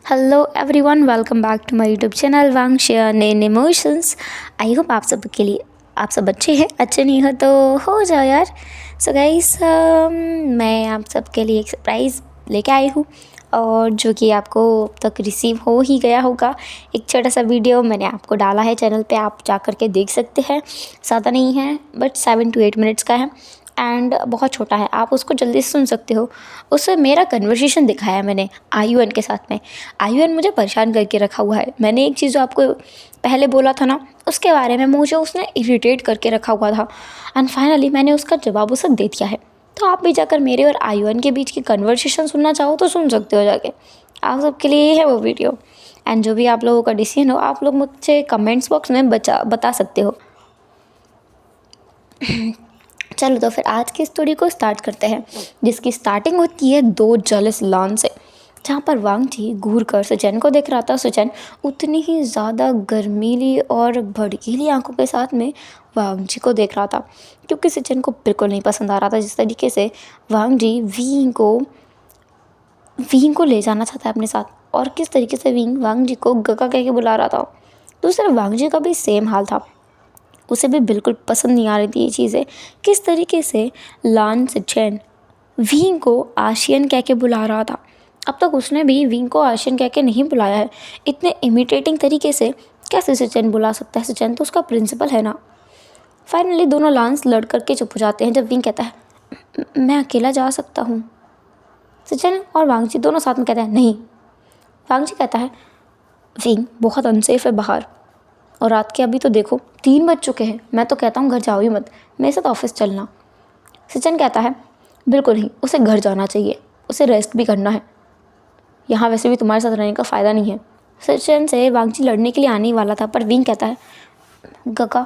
Hello everyone, welcome back to my YouTube channel Wang share in emotions. I hope आप सब के लिए आप सब अच्छे हैं। अच्छे नहीं हो तो हो जाओ यार। सो गाइस, मैं आप सब के लिए एक सरप्राइज़ लेके आई हूँ और जो कि आपको अब तक रिसीव हो ही गया होगा। एक छोटा सा वीडियो मैंने आपको डाला है चैनल पे, आप जा कर के देख सकते हैं। ज़्यादा नहीं है बट 7 to 8 मिनट्स का है एंड बहुत छोटा है, आप उसको जल्दी से सुन सकते हो। उसमें मेरा कन्वर्सेशन दिखाया है मैंने आयुन के साथ में। आयुन मुझे परेशान करके रखा हुआ है। मैंने एक चीज़ जो आपको पहले बोला था ना, उसके बारे में मुझे उसने इरिटेट करके रखा हुआ था एंड फाइनली मैंने उसका जवाब उसे दे दिया है। तो आप भी जाकर मेरे और आयुन के बीच की कन्वर्सेशन सुनना चाहो तो सुन सकते हो जाके। आप सबके लिए ही है वो वीडियो। एंड जो भी आप लोगों का डिसीजन हो, आप लोग मुझसे कमेंट्स बॉक्स में बता सकते हो। चलो तो फिर आज की स्टोरी को स्टार्ट करते हैं, जिसकी स्टार्टिंग होती है दो जेलस लॉन से, जहाँ पर वांग जी घूर कर सुचैन को देख रहा था। सुचैन उतनी ही ज़्यादा गर्मीली और भड़कीली आंखों के साथ में वांग जी को देख रहा था, क्योंकि सुचैन को बिल्कुल नहीं पसंद आ रहा था जिस तरीके से वांग जी विंग को ले जाना चाहता है अपने साथ, और किस तरीके से विंग वांग जी को गका कह के बुला रहा था। दूसरा वांग जी का भी सेम हाल था, उसे भी बिल्कुल पसंद नहीं आ रही थी ये चीज़ें। किस तरीके से लान सिचेन विंग को आशियन कह के बुला रहा था। अब तक उसने भी विंग को आशियन कह के नहीं बुलाया है। इतने इमिटेटिंग तरीके से कैसे सिचेन बुला सकता है? सिचेन तो उसका प्रिंसिपल है ना। फाइनली दोनों लांस लड़ करके चुप हो जाते हैं जब विंग कहता है मैं अकेला जा सकता हूँ। सिचेन और वांगजी दोनों साथ में कहते हैं नहीं। वांगजी कहता है विंग बहुत अनसेफ है बाहर, और रात के अभी तो देखो 3 बज चुके हैं। मैं तो कहता हूँ घर जाओ ही मत, मेरे साथ ऑफिस चलना। सचिन कहता है बिल्कुल नहीं, उसे घर जाना चाहिए, उसे रेस्ट भी करना है। यहाँ वैसे भी तुम्हारे साथ रहने का फ़ायदा नहीं है। सचिन से वांगची लड़ने के लिए आने ही वाला था, पर विंग कहता है गगा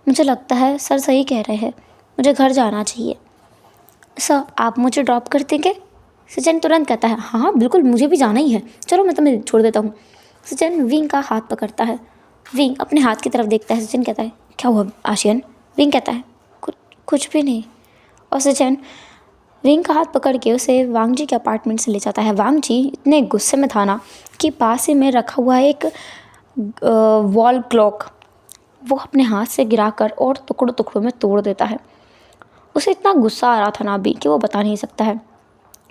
मुझे लगता है सर सही कह रहे हैं, मुझे घर जाना चाहिए। सर आप मुझे ड्रॉप कर देंगे? सचिन तुरंत कहता है हाँ हाँ बिल्कुल, मुझे भी जाना ही है, चलो मैं तुम्हें छोड़ देता हूँ। सचिन विंग का हाथ पकड़ता है। विंग अपने हाथ की तरफ देखता है। सचिन कहता है क्या हुआ आशियन? विंग कहता है कुछ भी नहीं। और सचिन विंग का हाथ पकड़ के उसे वांग जी के अपार्टमेंट से ले जाता है। वांग जी इतने गुस्से में था ना कि पास ही में रखा हुआ एक वॉल क्लॉक वो अपने हाथ से गिराकर और टुकड़ों टुकड़ों में तोड़ देता है। उसे इतना गुस्सा आ रहा था ना अभी कि वो बता नहीं सकता है।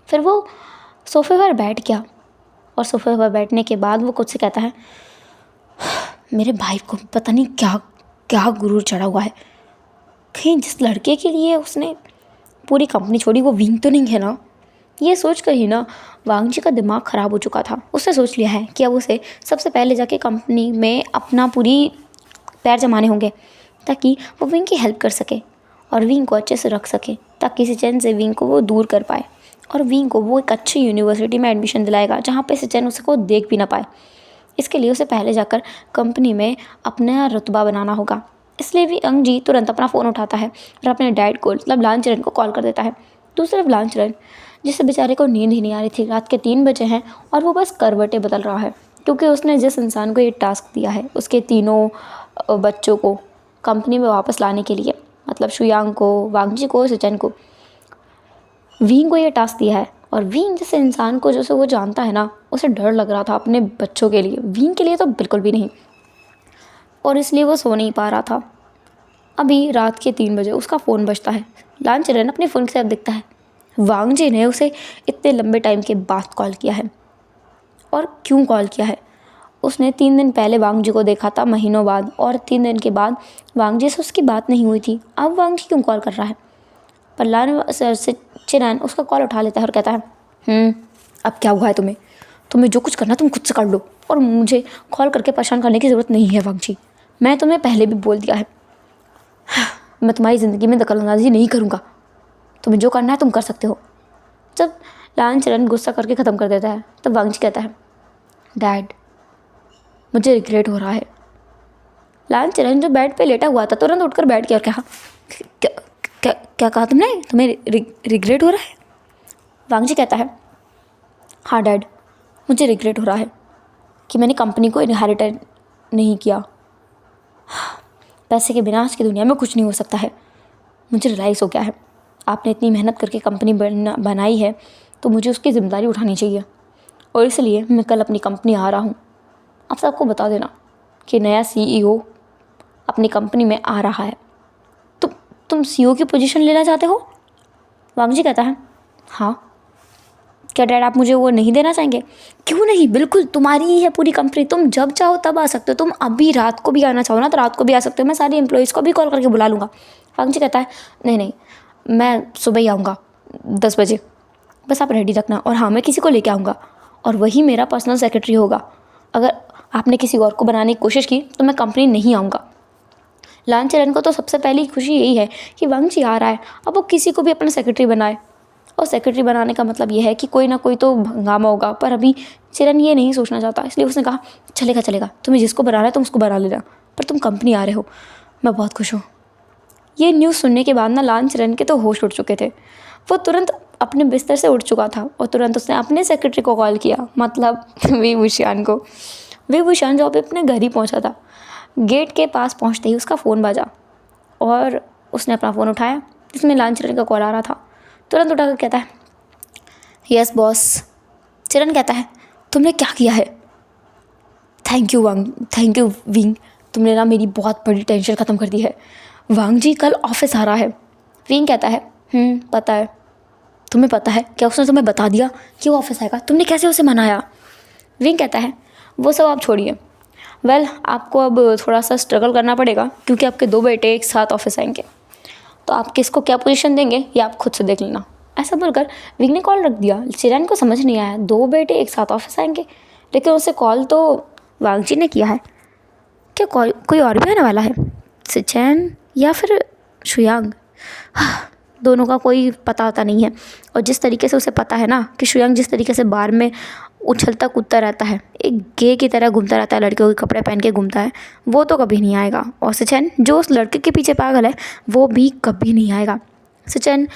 फिर वो सोफे पर बैठ गया और सोफे पर बैठने के बाद वो खुद से कहता है मेरे भाई को पता नहीं क्या क्या गुरूर चढ़ा हुआ है। कहीं जिस लड़के के लिए उसने पूरी कंपनी छोड़ी वो विंग तो नहीं है ना। ये सोच कर ही ना वांग जी का दिमाग ख़राब हो चुका था। उसने सोच लिया है कि अब उसे सबसे पहले जाके कंपनी में अपना पूरी पैर जमाने होंगे, ताकि वो विंग की हेल्प कर सके और विंग को अच्छे से रख सके, ताकि सिचेन से विंग को वो दूर कर पाए और विंग को वो एक अच्छी यूनिवर्सिटी में एडमिशन दिलाएगा जहाँ पे सिचेन उसे को देख भी ना पाए। इसके लिए उसे पहले जाकर कंपनी में अपना रुतबा बनाना होगा। इसलिए भी अंग जी तुरंत अपना फ़ोन उठाता है और अपने डैड को मतलब लांचरन को कॉल कर देता है। दूसरी तरफ लांचरन, जिसे बेचारे को नींद ही नहीं आ रही थी, रात के 3 बजे हैं और वो बस करवटें बदल रहा है, क्योंकि उसने जिस इंसान को ये टास्क दिया है उसके तीनों बच्चों को कंपनी में वापस लाने के लिए, मतलब शुयांग को, वांगजी को, सिचन को, विंग को ये टास्क दिया है। और विंग जैसे इंसान को जैसे वो जानता है ना, उसे डर लग रहा था अपने बच्चों के लिए, विंग के लिए तो बिल्कुल भी नहीं, और इसलिए वो सो नहीं पा रहा था। अभी रात के 3 बजे उसका फ़ोन बजता है। लांचरन अपने फ़ोन की तरफ देखता है, वांग जी ने उसे इतने लंबे टाइम के बाद कॉल किया है। और क्यों कॉल किया है? उसने 3 दिन पहले वांग जी को देखा था, महीनों बाद, और 3 दिन के बाद वांग जी से उसकी बात नहीं हुई थी। अब वांग जी क्यों कॉल कर रहा है? पर लान से चिरन उसका कॉल उठा लेता है और कहता है अब क्या हुआ है तुम्हें? तुम्हें जो कुछ करना तुम खुद से कर लो, और मुझे कॉल करके परेशान करने की ज़रूरत नहीं है वांग जी। मैं तुम्हें पहले भी बोल दिया है, मैं तुम्हारी ज़िंदगी में दखलअंदाजी नहीं करूँगा। तुम्हें जो करना है तुम कर सकते हो। जब लांचरन गुस्सा करके ख़त्म कर देता है तब वांग जी कहता है डैड मुझे रिग्रेट हो रहा है। लांचरन जो बेड पे लेटा हुआ था तुरंत उठकर बैठ गया और कहा क्या क्या क्या कहा तुमने? तुम्हें रिग्रेट हो रहा है? वांग जी कहता है हाँ डैड, मुझे रिग्रेट हो रहा है कि मैंने कंपनी को इनहेरिटेड नहीं किया। पैसे के बिना आज की दुनिया में कुछ नहीं हो सकता है। मुझे रियलाइज़ हो गया है, आपने इतनी मेहनत करके कंपनी बनाई है तो मुझे उसकी ज़िम्मेदारी उठानी चाहिए। और इसलिए मैं कल अपनी कंपनी आ रहा हूँ। आप सबको बता देना कि नया CEO अपनी कंपनी में आ रहा है। तुम CEO की पोजीशन लेना चाहते हो? वांग जी कहता है, हाँ। क्या डैड आप मुझे वो नहीं देना चाहेंगे? क्यों नहीं, बिल्कुल तुम्हारी ही है पूरी कंपनी, तुम जब चाहो तब आ सकते हो। तुम अभी रात को भी आना चाहो ना तो रात को भी आ सकते हो, मैं सारी एम्प्लॉयज़ को भी कॉल करके बुला लूँगा। वांग जी कहता है, नहीं नहीं, मैं सुबह ही आऊँगा 10 बजे, बस आप रेडी रखना। और हाँ, मैं किसी को लेके आऊँगा और वही मेरा पर्सनल सेक्रेटरी होगा। अगर आपने किसी और को बनाने की कोशिश की तो मैं कंपनी नहीं आऊँगा। लान चरण को तो सबसे पहली खुशी यही है कि वांग जी आ रहा है, अब वो किसी को भी अपना सेक्रेटरी बनाए। और सेक्रेटरी बनाने का मतलब ये है कि कोई ना कोई तो हंगामा होगा, पर अभी चिरन ये नहीं सोचना चाहता। इसलिए उसने कहा, चलेगा चलेगा, तुम्हें जिसको बनाना है तुम उसको बना लेना, पर तुम कंपनी आ रहे हो, मैं बहुत खुश हूँ। ये न्यूज़ सुनने के बाद ना लान चरण के तो होश उड़ चुके थे। वो तुरंत अपने बिस्तर से उठ चुका था और तुरंत उसने अपने सेक्रेटरी को कॉल किया, मतलब विभूषण को। विभूषण जो अभी अपने घर ही पहुँचा था। गेट के पास पहुँचते ही उसका फ़ोन बजा और उसने अपना फ़ोन उठाया जिसमें लान चरण का कॉल आ रहा था। तुरंत उठाकर कहता है, यस बॉस। चरण कहता है, तुमने क्या किया है? Thank you Wang, thank you wing, तुमने ना मेरी बहुत बड़ी टेंशन ख़त्म कर दी है। वांग जी कल ऑफिस आ रहा है। विंग कहता है, पता है। तुम्हें पता है? क्या उसने तुम्हें बता दिया कि वो ऑफिस आएगा? तुमने कैसे उसे मनाया? विंग कहता है, वो सब आप छोड़िए। वेल, आपको अब थोड़ा सा स्ट्रगल करना पड़ेगा क्योंकि आपके 2 बेटे एक साथ ऑफिस आएंगे, तो आप किसको क्या पोजीशन देंगे ये आप खुद से देख लेना। ऐसा बोलकर विंग ने कॉल रख दिया। चिरन को समझ नहीं आया, 2 बेटे एक साथ ऑफिस आएंगे, लेकिन उसे कॉल तो वांग जी ने किया है। क्या कोई और भी आने वाला है? सिचैन या फिर शुयांग? दोनों का कोई पता होता नहीं है। और जिस तरीके से उसे पता है ना कि शुयांग जिस तरीके से बार में उछलता कूदता रहता है, एक गे की तरह घूमता रहता है, लड़कियों के कपड़े पहन के घूमता है, वो तो कभी नहीं आएगा। और सिचैन जो उस लड़के के पीछे पागल है वो भी कभी नहीं आएगा। सिचैन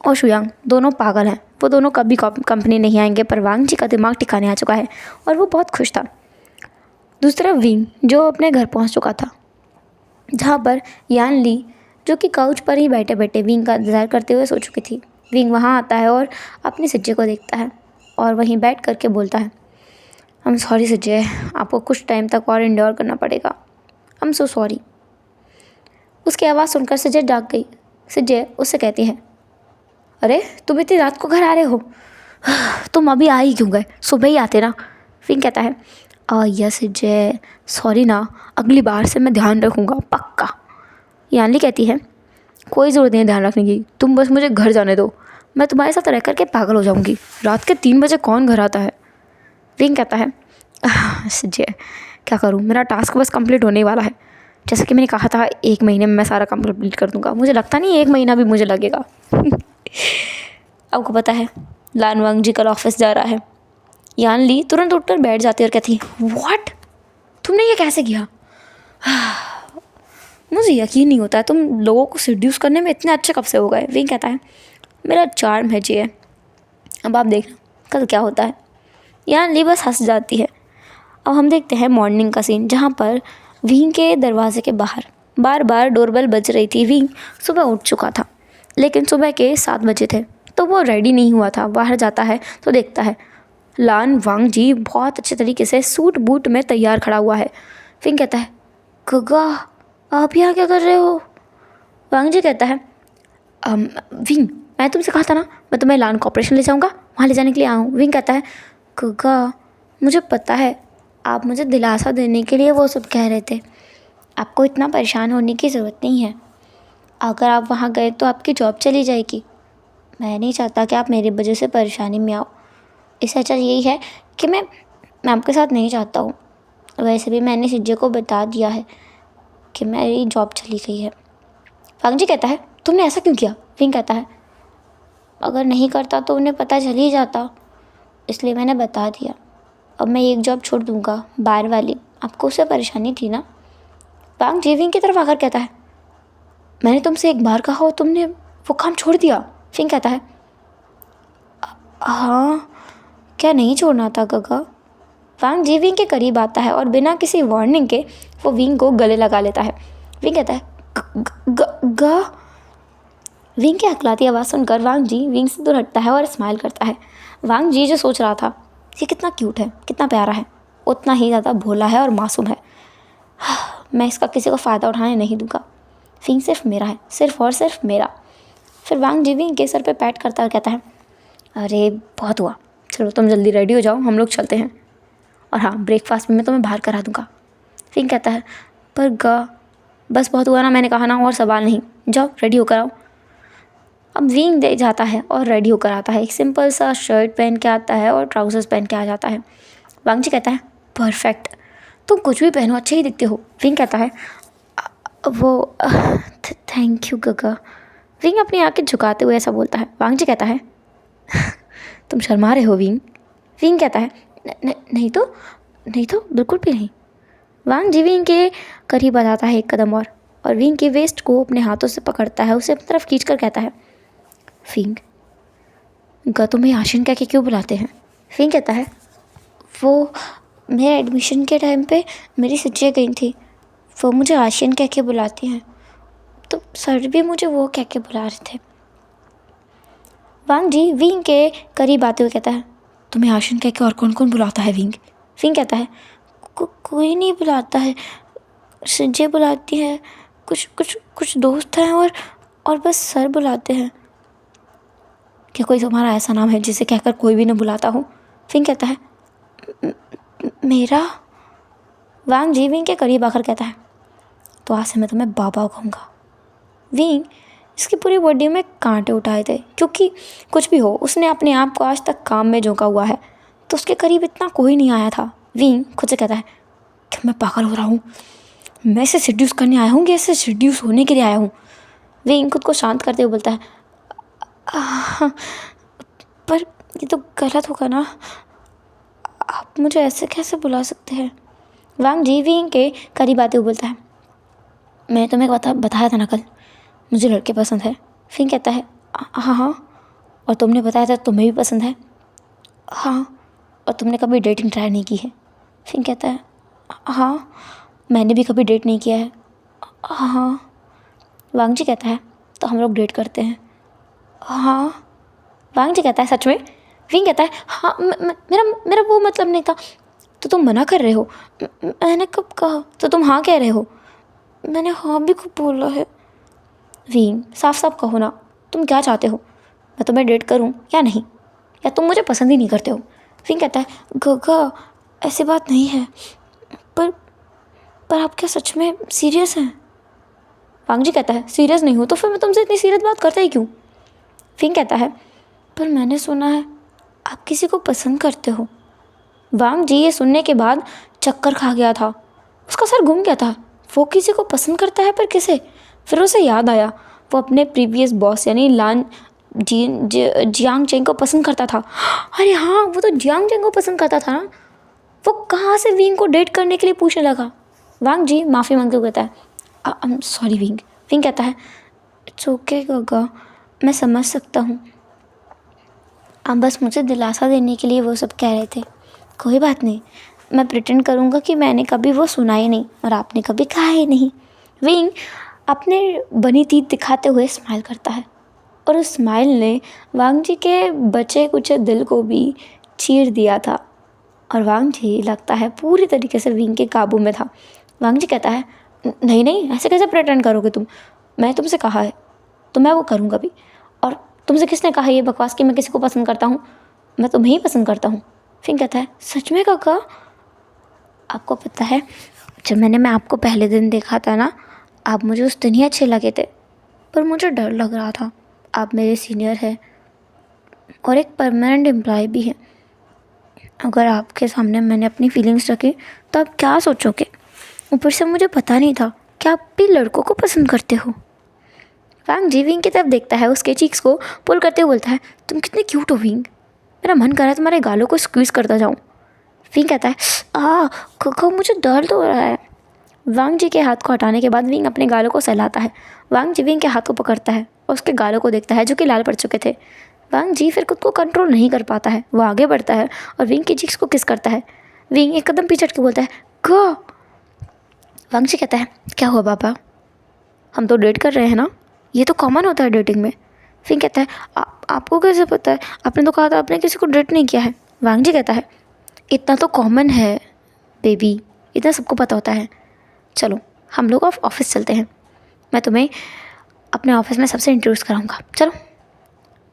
और शुयांग दोनों पागल हैं, वो दोनों कभी कंपनी नहीं आएंगे। पर वांग जी का दिमाग ठिकाने आ चुका है और वो बहुत खुश था। दूसरा विंग जो अपने घर पहुंच चुका था, जहाँ पर यान ली जो कि काउच पर ही बैठे बैठे विंग का इंतज़ार करते हुए सो चुकी थी। विंग वहाँ आता है और अपनी सिज्जे को देखता है और वहीं बैठ करके बोलता है, आई एम सॉरी सिज्जे, आपको कुछ टाइम तक और इंड्योर करना पड़ेगा। I am so sorry. उसकी आवाज़ सुनकर सिज्जे जाग गई। सिज्जे उससे कहती है, अरे तुम इतनी रात को घर आ रहे हो? तुम अभी आ ही क्यों गए? सुबह ही आते ना। विंग कहता है, यस सिज्जे, सॉरी ना, अगली बार से मैं ध्यान रखूँगा पक्का। यानली कहती है, कोई ज़रूरत नहीं है ध्यान रखने की, तुम बस मुझे घर जाने दो, मैं तुम्हारे साथ रह करके पागल हो जाऊँगी। रात के 3 बजे कौन घर आता है? विंग कहता है, सिज्जे क्या करूँ, मेरा टास्क बस कंप्लीट होने वाला है। जैसे कि मैंने कहा था 1 महीने में मैं सारा काम कंप्लीट कर दूँगा। मुझे लगता नहीं 1 महीना भी मुझे लगेगा। आपको पता है लान वांग जी कल ऑफिस जा रहा है। यान ली तुरंत उठकर बैठ जाती है और कहती है, व्हाट, तुमने ये कैसे किया? मुझे यकीन नहीं होता है तुम लोगों को सिड्यूस करने में इतने अच्छे कब से हो गए। विंग कहता है, मेरा चार्म है जी, अब आप देखना कल क्या होता है। यान ली बस हंस जाती है। अब हम देखते हैं मॉर्निंग का सीन, जहाँ पर विंग के दरवाजे के बाहर बार बार डोरबेल बज रही थी। विंग सुबह उठ चुका था, लेकिन सुबह के 7 बजे थे तो वो रेडी नहीं हुआ था। बाहर जाता है तो देखता है लान वांग जी बहुत अच्छे तरीके से सूट बूट में तैयार खड़ा हुआ है। विंग कहता है, गगा आप यहाँ क्या कर रहे हो? वांग जी कहता है, विंग मैं तुमसे कहा था ना मैं तुम्हें लान कॉर्पोरेशन ले जाऊँगा, वहाँ ले जाने के लिए आया हूँ। विंग कहता है, गगा मुझे पता है आप मुझे दिलासा देने के लिए वो सब कह रहे थे, आपको इतना परेशान होने की ज़रूरत नहीं है। अगर आप वहाँ गए तो आपकी जॉब चली जाएगी। मैं नहीं चाहता कि आप मेरी वजह से परेशानी में आओ। इससे अच्छा यही है कि मैं आपके साथ नहीं चाहता हूँ। वैसे भी मैंने सिज्जे को बता दिया है कि मेरी जॉब चली गई है। वांग जी कहता है, तुमने ऐसा क्यों किया? विंग कहता है, अगर नहीं करता तो उन्हें पता चल ही जाता, इसलिए मैंने बता दिया। अब मैं एक जॉब छोड़ दूँगा, बाहर वाली, आपको उससे परेशानी थी ना। वांग जी विंग की तरफ आकर कहता है, मैंने तुमसे एक बार कहा और तुमने वो काम छोड़ दिया। विंग कहता है, हाँ क्या नहीं छोड़ना था गगा। वांग जी विंग के करीब आता है और बिना किसी वार्निंग के वो विंग को गले लगा लेता है। विंग कहता है, गा। विंग की हकलाती आवाज़ सुनकर वांग जी विंग से दूर हटता है और स्माइल करता है। वांग जी जो सोच रहा था ये कितना क्यूट है, कितना प्यारा है, उतना ही ज़्यादा भोला है और मासूम है। मैं इसका किसी को फ़ायदा उठाने नहीं दूंगा। विंग सिर्फ मेरा है, सिर्फ और सिर्फ मेरा। फिर वांग जी विंग के सर पे पैट करता हुआ कहता है, अरे बहुत हुआ, चलो तुम जल्दी रेडी हो जाओ, हम लोग चलते हैं। और हाँ, ब्रेकफास्ट में मैं तुम्हें बाहर करा दूँगा। विंग कहता है, पर बस बहुत हुआ ना, मैंने कहा ना, और सवाल नहीं, जाओ रेडी होकर आओ। अब विंग दे जाता है और रेडी होकर आता है। एक सिंपल सा शर्ट पहन के आता है और ट्राउजर्स पहन के आ जाता है। वांग जी कहता है, परफेक्ट, तुम कुछ भी पहनो अच्छे ही दिखते हो। विंग कहता है, वो थैंक यू गगा। विंग अपनी आंखें झुकाते हुए ऐसा बोलता है। वांग जी कहता है, तुम शर्मा रहे हो विंग। विंग कहता है, नहीं तो बिल्कुल भी नहीं। वांग जी विंग के करीब आ जाता है एक कदम और विंग के वेस्ट को अपने हाथों से पकड़ता है, उसे अपनी तरफ खींच कर कहता है, विंग तुम्हें आशिन कह के क्यों बुलाते हैं। विंग कहता है, वो मेरे एडमिशन के टाइम पे मेरी सिस्टर गई थी, वो मुझे आशियन कह के बुलाती हैं, तो सर भी मुझे वो कह के बुला रहे थे। वांग जी विंग के करीब आते हुए कहता है, तुम्हें आशियन कह के और कौन कौन बुलाता है विंग। विंग कहता है, कोई नहीं बुलाता है, सिज्जे बुलाती है, कुछ दोस्त हैं और बस सर बुलाते हैं। क्या कोई तुम्हारा ऐसा नाम है जिसे कहकर कोई भी न बुलाता हो। विंग कहता है, मेरा। वांग जी विंग के करीब आकर कहता है, तो आज से मैं तुम्हें बाबा कहूँगा। विंग इसकी पूरी बॉडी में कांटे उठाए थे, क्योंकि कुछ भी हो उसने अपने आप को आज तक काम में झोंका हुआ है, तो उसके करीब इतना कोई नहीं आया था। विंग खुद से कहता है कि मैं पागल हो रहा हूँ, मैं इसे सिड्यूस करने आया हूँ कि इसे सिड्यूस होने के लिए आया हूँ। विंग खुद को शांत करते हुए बोलता है, पर ये तो गलत होगा ना, आप मुझे ऐसे कैसे बुला सकते हैं। वांग जी विंग के करीब आते हुए बोलता है, मैं तुम्हें बताया था ना कल, मुझे लड़के पसंद है। विंग कहता है, हाँ, और तुमने बताया था तुम्हें भी पसंद है। हाँ, और तुमने कभी डेटिंग ट्राई नहीं की है। विंग कहता है, हाँ, मैंने भी कभी डेट नहीं किया है। हाँ। वांग जी कहता है, तो हम लोग डेट करते हैं। हाँ। वांग जी कहता है, सच में। विंग कहता है, हाँ, मेरा वो मतलब नहीं था। तो तुम मना कर रहे हो। मैंने कब कहा। तो तुम हाँ कह रहे हो। मैंने हाँ भी खूब बोला है। विंग साफ साफ कहो ना, तुम क्या चाहते हो, मैं तुम्हें डेट करूं या नहीं, या तुम मुझे पसंद ही नहीं करते हो। विंग कहता है, गगा ऐसी बात नहीं है, पर आप क्या सच में सीरियस हैं। वांग जी कहता है, सीरियस नहीं हो तो फिर मैं तुमसे इतनी सीरियस बात करता ही क्यों। विंग कहता है, पर मैंने सुना है आप किसी को पसंद करते हो। वांग जी ये सुनने के बाद चक्कर खा गया था, उसका सर घूम गया था। वो किसी को पसंद करता है, पर किसे। फिर उसे याद आया वो अपने प्रीवियस बॉस यानी लान जियांग चेंग को पसंद करता था। अरे हाँ, वो तो जियांग चेंग को पसंद करता था ना। वो कहाँ से विंग को डेट करने के लिए पूछने लगा। वांग जी माफ़ी मांगते हुए कहता है, I am sorry wing. Wing कहता है, इट्स ओके गगा, मैं समझ सकता हूँ, आप बस मुझे दिलासा देने के लिए वो सब कह रहे थे। कोई बात नहीं, मैं प्रिटेंड करूँगा कि मैंने कभी वो सुना ही नहीं और आपने कभी कहा ही नहीं। विंग अपने बनी तीत दिखाते हुए स्माइल करता है और उस स्माइल ने वांग जी के बचे कुचे दिल को भी चीर दिया था और वांग जी लगता है पूरी तरीके से विंग के काबू में था। वांग जी कहता है, नहीं, ऐसे कैसे प्रिटेंड करोगे तुम, मैं तुमसे कहा है तो मैं वो करूँगा भी। और तुमसे किसने कहा ये बकवास कि मैं किसी को पसंद करता हूँ, मैं तुम्हें ही पसंद करता हूँ। फिर कहता है, सच में काका। आपको पता है, जब मैं आपको पहले दिन देखा था ना, आप मुझे उस दिन ही अच्छे लगे थे, पर मुझे डर लग रहा था। आप मेरे सीनियर हैं और एक परमानेंट एम्प्लॉय भी हैं। अगर आपके सामने मैंने अपनी फीलिंग्स रखी तो आप क्या सोचोगे। ऊपर से मुझे पता नहीं था कि आप भी लड़कों को पसंद करते हो। वांग जी विंग की तरफ देखता है, उसके चीक्स को पुल करते हुए बोलता है, तुम कितने क्यूट हो विंग, मेरा मन कर रहा है तुम्हारे गालों को स्क्वीज़ करता जाऊँ। विंग कहता है, काका मुझे दर्द हो रहा है। वांग जी के हाथ को हटाने के बाद विंग अपने गालों को सहलाता है। वांग जी विंग के हाथ को पकड़ता है और उसके गालों को देखता है जो कि लाल पड़ चुके थे। वांग जी फिर खुद को कंट्रोल नहीं कर पाता है, वो आगे बढ़ता है और विंग की चीक्स को किस करता है। विंग एक कदम पीछे हट के बोलता है, गो। वांग जी कहता है, क्या हुआ पापा, हम तो डेट कर रहे हैं ना, ये तो कॉमन होता है डेटिंग में। विंग कहता है, आपको कैसे पता है, आपने तो कहा था आपने किसी को डेट नहीं किया है। वांग जी कहता है, इतना तो कॉमन है बेबी, इतना सबको पता होता है। चलो हम लोग ऑफिस चलते हैं, मैं तुम्हें अपने ऑफिस में सबसे इंट्रोड्यूस कराऊंगा, चलो।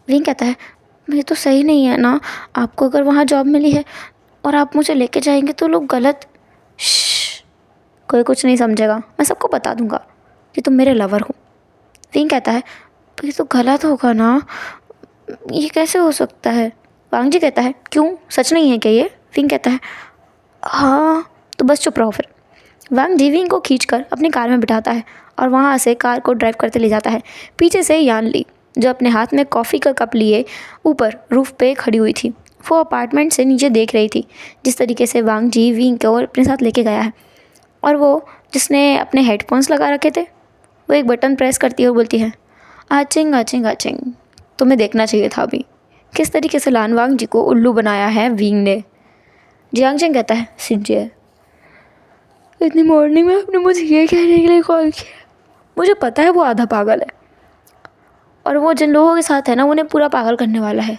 विंग कहता है ये तो सही नहीं है ना, आपको अगर वहाँ जॉब मिली है और आप मुझे लेके जाएंगे तो लोग गलत। कोई कुछ नहीं समझेगा, मैं सबको बता दूंगा कि तुम मेरे लवर हो। विंग कहता है तो ये तो गलत होगा ना, ये कैसे हो सकता है। वांग जी कहता है क्यों, सच नहीं है क्या ये। विंग कहता है हाँ, तो बस चुप रहो फिर। वांग जी विंग को खींचकर अपनी कार में बिठाता है और वहाँ से कार को ड्राइव करते ले जाता है। पीछे से यान ली, जो अपने हाथ में कॉफ़ी का कप लिए ऊपर रूफ पे खड़ी हुई थी, वो अपार्टमेंट से नीचे देख रही थी जिस तरीके से वांग जी विंग को अपने साथ लेके गया है। और वो जिसने अपने हेडफोन्स लगा रखे थे, वो एक बटन प्रेस करती है और बोलती है आचिंग आचिंग आचिंग। तुम्हें देखना चाहिए था अभी किस तरीके से लान वांग जी को उल्लू बनाया है विंग ने। जियांग चेंग कहता है सिंचियर, इतनी मॉर्निंग में आपने मुझे ये कहने के लिए कॉल किया। मुझे पता है वो आधा पागल है और वो जिन लोगों के साथ है ना उन्हें पूरा पागल करने वाला है।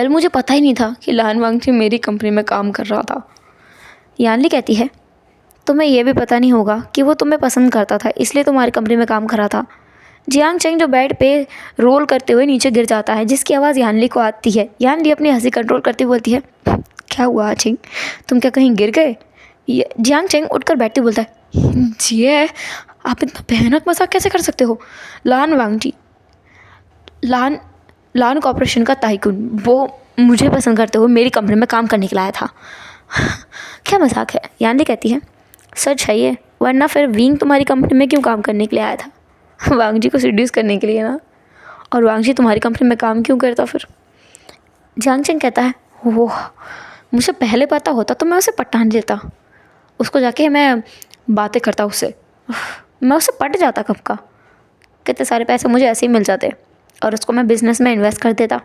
मुझे पता ही नहीं था कि लान वांग जी मेरी कंपनी में काम कर रहा था। यानली कहती है तुम्हें यह भी पता नहीं होगा कि वो तुम्हें पसंद करता था, इसलिए तुम्हारी कंपनी में काम कर रहा था। जियांग चेंग जो बेड पे रोल करते हुए नीचे गिर जाता है, जिसकी आवाज़ यानली को आती है। यानली अपनी हंसी कंट्रोल करती हुई बोलती है क्या हुआ चिंग, तुम क्या कहीं गिर गए। जियांग चेंग उठकर बैठते बोलता है जी आप इतना भयानक मजाक कैसे कर सकते हो। लान वांग जी, लान लान कॉर्पोरेशन का टाइकून, वो मुझे पसंद करते हुए मेरी कंपनी में काम करने के लिए आया था। क्या मजाक है। यानली कहती है सच है ये, वरना फिर विंग तुम्हारी कंपनी में क्यों काम करने के लिए आया था। वांग जी को सीड्यूस करने के लिए ना, और वांग जी तुम्हारी कंपनी में काम क्यों करता फिर। जियांग चेंग कहता है ओह, मुझे पहले पता होता तो मैं उसे पटान देता, उसको जाके मैं बातें करता उससे, मैं उससे पट जाता कब का। कितने सारे पैसे मुझे ऐसे ही मिल जाते और उसको मैं बिज़नेस में इन्वेस्ट कर देता,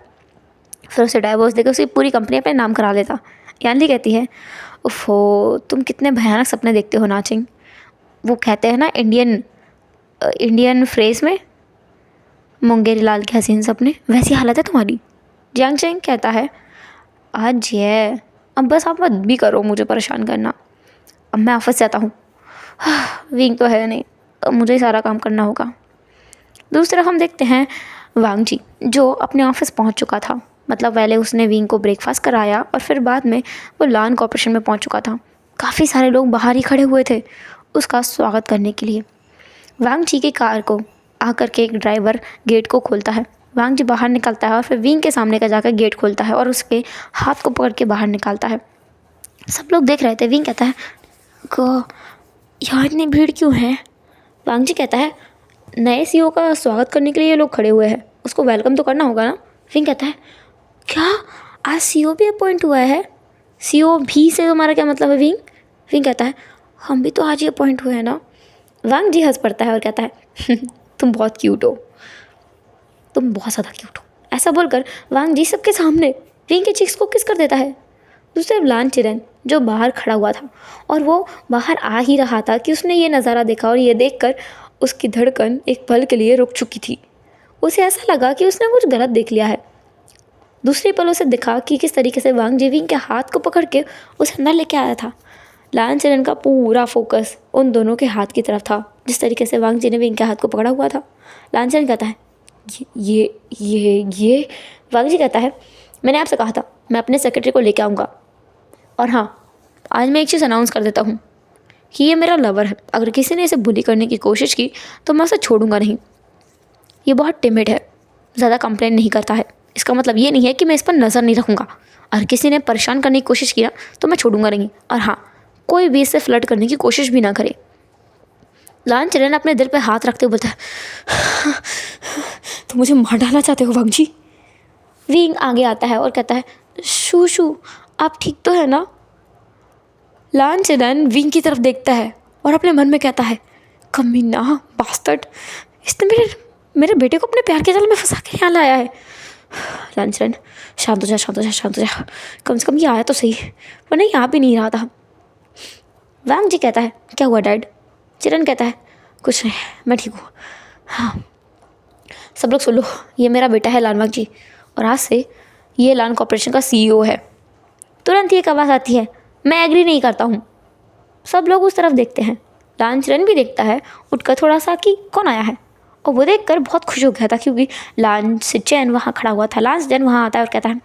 फिर उसे डाइवोर्स देकर उसकी पूरी कंपनी अपने नाम करा लेता। यानली कहती है उफ़ो, तुम कितने भयानक सपने देखते हो नाचिंग। वो कहते हैं ना इंडियन फ्रेज़ में मुंगेरी लाल के हसीन सपने, वैसी हालत है तुम्हारी। जियांग चेंग कहता है आज ये, अब बस आप मत भी करो मुझे परेशान करना, अब मैं ऑफिस जाता हूँ। विंग तो है नहीं, अब मुझे ही सारा काम करना होगा। दूसरा हम देखते हैं वांग जी, जो अपने ऑफिस पहुँच चुका था। मतलब पहले उसने विंग को ब्रेकफास्ट कराया और फिर बाद में वो लान कॉर्पोरेशन में पहुँच चुका था। काफ़ी सारे लोग बाहर ही खड़े हुए थे उसका स्वागत करने के लिए। वांग जी की कार को आकर के एक ड्राइवर गेट को खोलता है। वांग जी बाहर निकलता है और फिर विंग के सामने का जाकर गेट खोलता है और उसके हाथ को पकड़ के बाहर निकालता है। सब लोग देख रहे थे। विंग कहता है को यहाँ इतनी भीड़ क्यों है। वांग जी कहता है नए सीईओ का स्वागत करने के लिए ये लोग खड़े हुए हैं, उसको वेलकम तो करना होगा ना। विंग कहता है क्या आज सीईओ भी अपॉइंट हुआ है। सीईओ भी से हमारा क्या मतलब है विंग। विंग कहता है हम भी तो आज ही अपॉइंट हुए हैं ना। वांग जी हंस पड़ता है और कहता है तुम बहुत क्यूट हो, तुम बहुत ज़्यादा क्यूट हो। ऐसा बोलकर वांग जी सबके सामने विंग के चीक्स को किस कर देता है। दूसरे लान चिरन जो बाहर खड़ा हुआ था और वो बाहर आ ही रहा था कि उसने ये नज़ारा देखा और ये देखकर उसकी धड़कन एक पल के लिए रुक चुकी थी। उसे ऐसा लगा कि उसने कुछ गलत देख लिया है। दूसरे पल उसे दिखा कि किस तरीके से वांग जी विंग के हाथ को पकड़ के उसे अंदर लेके आया था। लान चिरन का पूरा फोकस उन दोनों के हाथ की तरफ था, जिस तरीके से वांग जी ने विंग के हाथ को पकड़ा हुआ था। लान चिरन कहता है ये वांग जी कहता है मैंने आपसे कहा था मैं अपने सेक्रेटरी को लेके आऊँगा, और हाँ आज मैं एक चीज़ अनाउंस कर देता हूँ कि ये मेरा लवर है। अगर किसी ने इसे बुली करने की कोशिश की तो मैं उसे छोड़ूंगा नहीं। ये बहुत टिमिड है, ज़्यादा कंप्लेंट नहीं करता है। इसका मतलब ये नहीं है कि मैं इस पर नज़र नहीं रखूँगा। अगर किसी ने परेशान करने की कोशिश किया तो मैं छोड़ूंगा नहीं, और हाँ कोई भी इससे फ्लर्ट करने की कोशिश भी ना करे। लान चिरन अपने दिल पर हाथ रखते हुए बोलता है तो मुझे मार डालना चाहते हो वांग जी। विंग आगे आता है और कहता है शू शू आप ठीक तो है ना। लान चिरन विंग की तरफ देखता है और अपने मन में कहता है कमीना बास्टर्ड, इसने मेरे बेटे को अपने प्यार के जाल में फंसा के यहाँ लाया है। लान चिरन शांत हो जा शांत हो जा शांत हो जा, कम से कम ये आया तो सही, वरना यहाँ भी नहीं रहा था। वांग जी कहता है क्या हुआ डैड। चिरन कहता है कुछ नहीं मैं ठीक हूँ। हाँ सब लोग सुन लो, ये मेरा बेटा है लान वांग जी और आज से ये लान कॉर्पोरेशन का सीईओ है। तुरंत ही एक आवाज़ आती है, मैं एग्री नहीं करता हूँ। सब लोग उस तरफ देखते हैं। लांचरन भी देखता है उठकर थोड़ा सा कि कौन आया है, और वो देखकर बहुत खुश हो गया था क्योंकि लांचचैन वहाँ खड़ा हुआ था। लांचचैन वहाँ आता है और कहता है,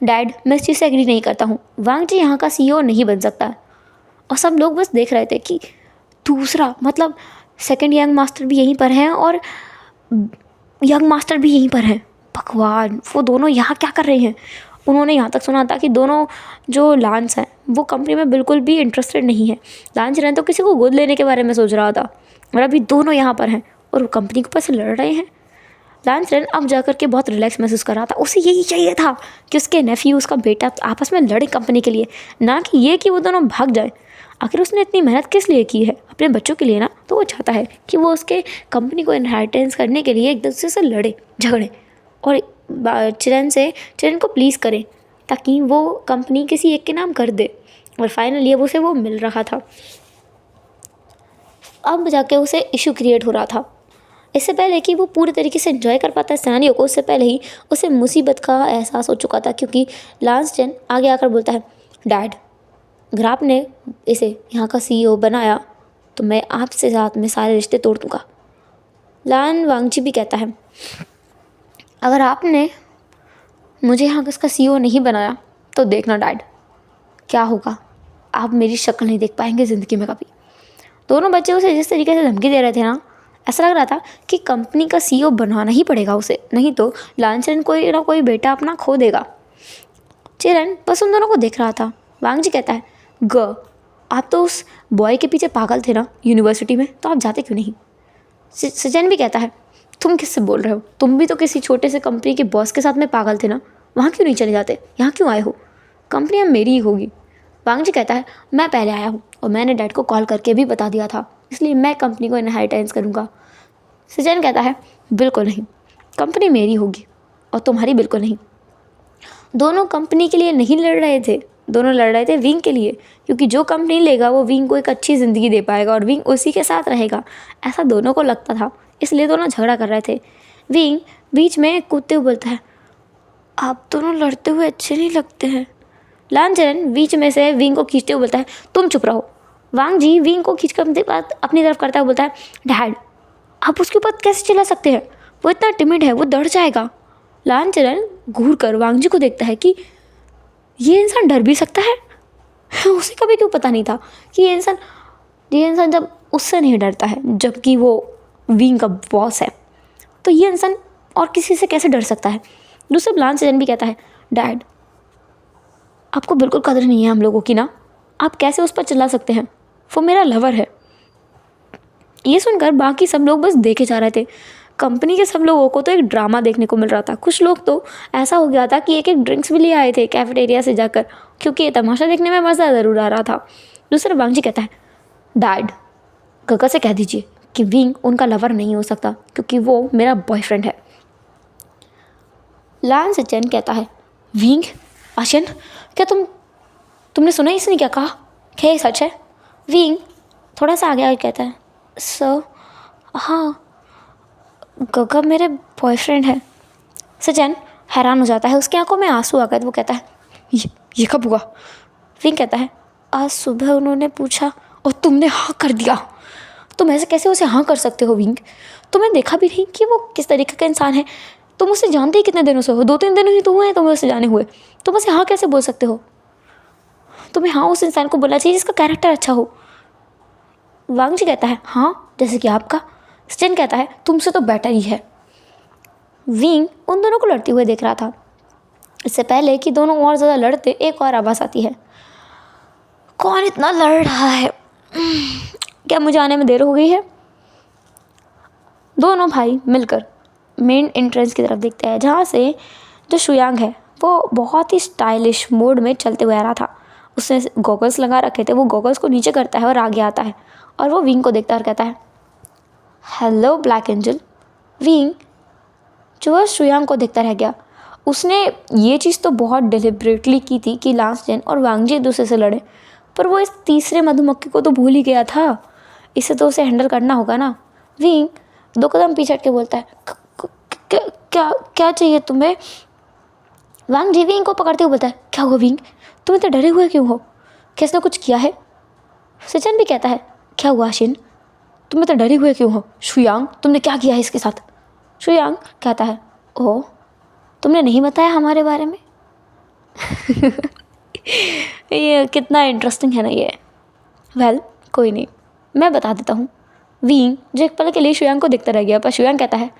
डैड मैं इस चीज़ से एग्री नहीं करता हूँ, वांग जी यहाँ का CEO नहीं बन सकता। और सब लोग बस देख रहे थे कि दूसरा मतलब सेकंड यंग मास्टर भी यहीं पर हैं और यंग मास्टर भी यहीं पर हैं। भगवान, वो दोनों यहाँ क्या कर रहे हैं। उन्होंने यहाँ तक सुना था कि दोनों जो लांस हैं वो कंपनी में बिल्कुल भी इंटरेस्टेड नहीं है। लांच रन तो किसी को गोद लेने के बारे में सोच रहा था, और अभी दोनों यहाँ पर हैं और वो कंपनी के ऊपर से लड़ रहे हैं। लांस रन अब जाकर के बहुत रिलैक्स महसूस कर रहा था। उसे यही चाहिए था कि उसके नेफ्यू, उसका बेटा आपस में लड़े कंपनी के लिए, ना कि ये कि वो दोनों भाग जाए। आखिर उसने इतनी मेहनत किस लिए की है, अपने बच्चों के लिए ना। तो वो चाहता है कि वो उसके कंपनी को इनहेरिटेंस करने के लिए एक दूसरे से लड़े झगड़े और चिरन को प्लीज़ करें ताकि वो कंपनी किसी एक के नाम कर दे। और फाइनली अब उसे वो मिल रहा था। अब जाके उसे इशू क्रिएट हो रहा था। इससे पहले कि वो पूरे तरीके से एंजॉय कर पाता है सिनेरियो को, उससे पहले ही उसे मुसीबत का एहसास हो चुका था, क्योंकि लांस चेन आगे आकर बोलता है, डैड अगर आपने इसे यहाँ का CEO बनाया तो मैं आपसे साथ में सारे रिश्ते तोड़ दूँगा। लान वांगजी भी कहता है, अगर आपने मुझे यहाँ इसका CEO नहीं बनाया तो देखना डैड क्या होगा, आप मेरी शक्ल नहीं देख पाएंगे ज़िंदगी में कभी। दोनों बच्चे उसे जिस तरीके से धमकी दे रहे थे ना, ऐसा लग रहा था कि कंपनी का CEO बनाना ही पड़ेगा उसे, नहीं तो लांचरन कोई ना कोई बेटा अपना खो देगा। चिरन बस उन दोनों को देख रहा था। वांगजी कहता है, आप तो उस बॉय के पीछे पागल थे ना यूनिवर्सिटी में, तो आप जाते क्यों नहीं। सजन भी कहता है, तुम किससे बोल रहे हो, तुम भी तो किसी छोटे से कंपनी के बॉस के साथ में पागल थे ना, वहाँ क्यों नहीं चले जाते, यहाँ क्यों आए हो, कंपनी अब मेरी ही होगी। वांगजी कहता है, मैं पहले आया हूँ और मैंने डैड को कॉल करके भी बता दिया था, इसलिए मैं कंपनी को इनहेरिटेंस करूँगा। सजन कहता है, बिल्कुल नहीं, कंपनी मेरी होगी और तुम्हारी बिल्कुल नहीं। दोनों कंपनी के लिए नहीं लड़ रहे थे, दोनों लड़ रहे थे विंग के लिए, क्योंकि जो कंपनी लेगा वो विंग को एक अच्छी ज़िंदगी दे पाएगा और विंग उसी के साथ रहेगा, ऐसा दोनों को लगता था। इसलिए दोनों झगड़ा कर रहे थे। विंग बीच में कूदते हुए बोलता है, आप दोनों लड़ते हुए अच्छे नहीं लगते हैं। लांचरन बीच में से विंग को खींचते हुए बोलता है, तुम चुप रहो। वांग जी विंग को खींच कर अपनी तरफ करता हुआ बोलता है, डैड आप उसके ऊपर कैसे चिल्ला सकते हैं, वो इतना टिमिड है, वो डर जाएगा। लांचरन घूर कर वांग जी को देखता है कि ये इंसान डर भी सकता है। उसे कभी क्यों पता नहीं था कि ये इंसान जब उससे नहीं डरता है, जबकि वो विंग का बॉस है, तो ये इंसान और किसी से कैसे डर सकता है। दूसरा लांचरन भी कहता है, डैड आपको बिल्कुल कदर नहीं है हम लोगों की ना, आप कैसे उस पर चिल्ला सकते हैं, वो मेरा लवर है। ये सुनकर बाकी सब लोग बस देखे जा रहे थे। कंपनी के सब लोगों को तो एक ड्रामा देखने को मिल रहा था। कुछ लोग तो ऐसा हो गया था कि एक एक ड्रिंक्स भी ले आए थे कैफेटेरिया से जाकर, क्योंकि ये तमाशा देखने में मज़ा ज़रूर आ रहा था। दूसरा वांगजी कहता है, डैड गगा से कह दीजिए कि विंग उनका लवर नहीं हो सकता, क्योंकि वो मेरा बॉयफ्रेंड है। लांचचैन कहता है, विंग आशन, क्या तुमने सुना इसने क्या कहा, क्या ये सच है। विंग थोड़ा सा आगे कहता है, सर हाँ गगा मेरे बॉयफ्रेंड है। सजन हैरान हो जाता है, उसकी आंखों में आंसू आ गए। वो कहता है, ये कब हुआ। विंग कहता है, आज सुबह उन्होंने पूछा और तुमने हाँ कर दिया। तुम ऐसे कैसे उसे हाँ कर सकते हो विंग, तुम्हें देखा भी नहीं कि वो किस तरीके का इंसान है, तुम उसे जानते ही कितने दिनों से हो, 2-3 दिन ही तो हुए हैं तुम्हें उसे जाने हुए, तुम उसे हाँ कैसे बोल सकते हो। तुम्हें हाँ उस इंसान को बोलना चाहिए जिसका कैरेक्टर अच्छा हो। वांगजी कहता है, हाँ जैसे कि आपका। सचिन कहता है, तुमसे तो बेटर ही है। विंग उन दोनों को लड़ते हुए देख रहा था। इससे पहले कि दोनों और ज़्यादा लड़ते, एक और आवाज़ आती है, कौन इतना लड़ रहा है, क्या मुझे आने में देर हो गई है। दोनों भाई मिलकर मेन एंट्रेंस की तरफ देखते हैं, जहाँ से जो शुयांग है वो बहुत ही स्टाइलिश मोड में चलते हुए आ रहा था। उसने गॉगल्स लगा रखे थे, वो गॉगल्स को नीचे करता है और आगे आता है और वो विंग को देखता है और कहता है, हेलो ब्लैक एंजल। विंग जो है शुयांग को देखता रह गया। उसने ये चीज़ तो बहुत डिलिबरेटली की थी कि लांचचैन और वांगजी एक दूसरे से लड़े, पर वो इस तीसरे मधुमक्खी को तो भूल ही गया था। इसे तो उसे हैंडल करना होगा ना। विंग 2 कदम पीछे हट के बोलता है, क्या क्या चाहिए तुम्हें। वांगजी विंग को पकड़ते हुए बोलता है, क्या हुआ विंग, तुम इतने डरे हुए क्यों हो? क्या इसने कुछ किया है? सचिन भी कहता है, क्या हुआ आशिन, तुम इतने डरे हुए क्यों हो? शुयांग, तुमने क्या किया है इसके साथ? शुयांग कहता है, ओह, तुमने नहीं बताया हमारे बारे में? ये कितना इंटरेस्टिंग है ना ये। वेल, कोई नहीं, मैं बता देता हूँ। वींग जो एक पल के लिए शुयांग को देखता रह गया, पर शुयांग कहता है,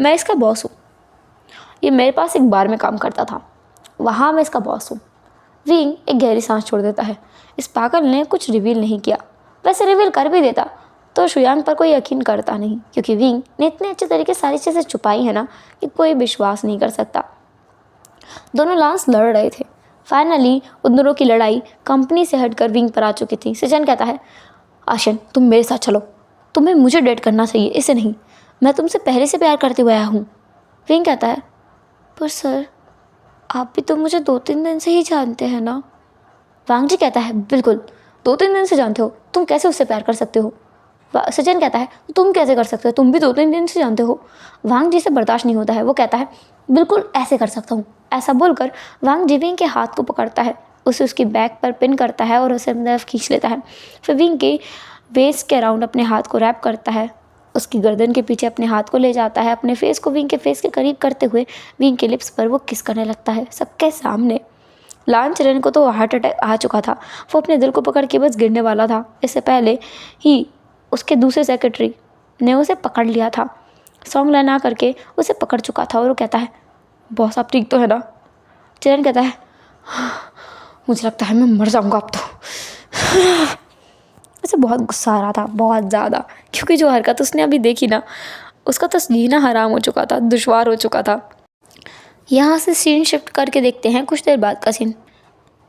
मैं इसका बॉस हूँ। ये मेरे पास एक बार में काम करता था, वहाँ मैं इसका बॉस हूँ। वींग एक गहरी सांस छोड़ देता है। इस पागल ने कुछ रिवील नहीं किया। वैसे रिवील कर भी देता तो शुयांग पर कोई यकीन करता नहीं, क्योंकि वींग ने इतने अच्छे तरीके सारी चीज़ें छुपाई है ना कि कोई विश्वास नहीं कर सकता। दोनों लांस लड़ रहे थे। फाइनली उन दोनों की लड़ाई कंपनी से हटकर विंग पर आ चुकी थी। सचिन कहता है, आशिन, तुम मेरे साथ चलो, तुम्हें मुझे डेट करना चाहिए, इसे नहीं। मैं तुमसे पहले से प्यार करते हुए आया हूँ। विंग कहता है, पर सर, आप भी तो मुझे 2-3 दिन से ही जानते हैं ना? वांग जी कहता है, बिल्कुल, 2-3 दिन से जानते हो, तुम कैसे उससे प्यार कर सकते हो? सचिन कहता है, तुम कैसे कर सकते हो, तुम भी 2-3 दिन से जानते हो। वांग जी से बर्दाश्त नहीं होता है, वो कहता है, बिल्कुल ऐसे कर सकता हूँ। ऐसा बोलकर वांग जी विंग के हाथ को पकड़ता है, उसे उसकी बैक पर पिन करता है और उसे अपनी तरफ खींच लेता है। फिर विंग के वेस्ट के अराउंड अपने हाथ को रैप करता है, उसकी गर्दन के पीछे अपने हाथ को ले जाता है, अपने फेस को विंग के फेस के करीब करते हुए विंग के लिप्स पर वो किस करने लगता है, सबके सामने। लान चरण को तो हार्ट अटैक आ चुका था, वो अपने दिल को पकड़ के बस गिरने वाला था। इससे पहले ही उसके दूसरे सेक्रेटरी ने उसे पकड़ लिया था। सॉन्ग लाइन आ करके उसे पकड़ चुका था और वो कहता है, बॉस आप ठीक तो है ना? चरण कहता है, मुझे लगता है मैं मर जाऊंगा अब तो। उसे बहुत गुस्सा आ रहा था, बहुत ज़्यादा, क्योंकि जो हरकत उसने अभी देखी ना, उसका तो जीना हराम हो चुका था, दुश्वार हो चुका था। यहाँ से सीन शिफ्ट करके देखते हैं कुछ देर बाद का सीन।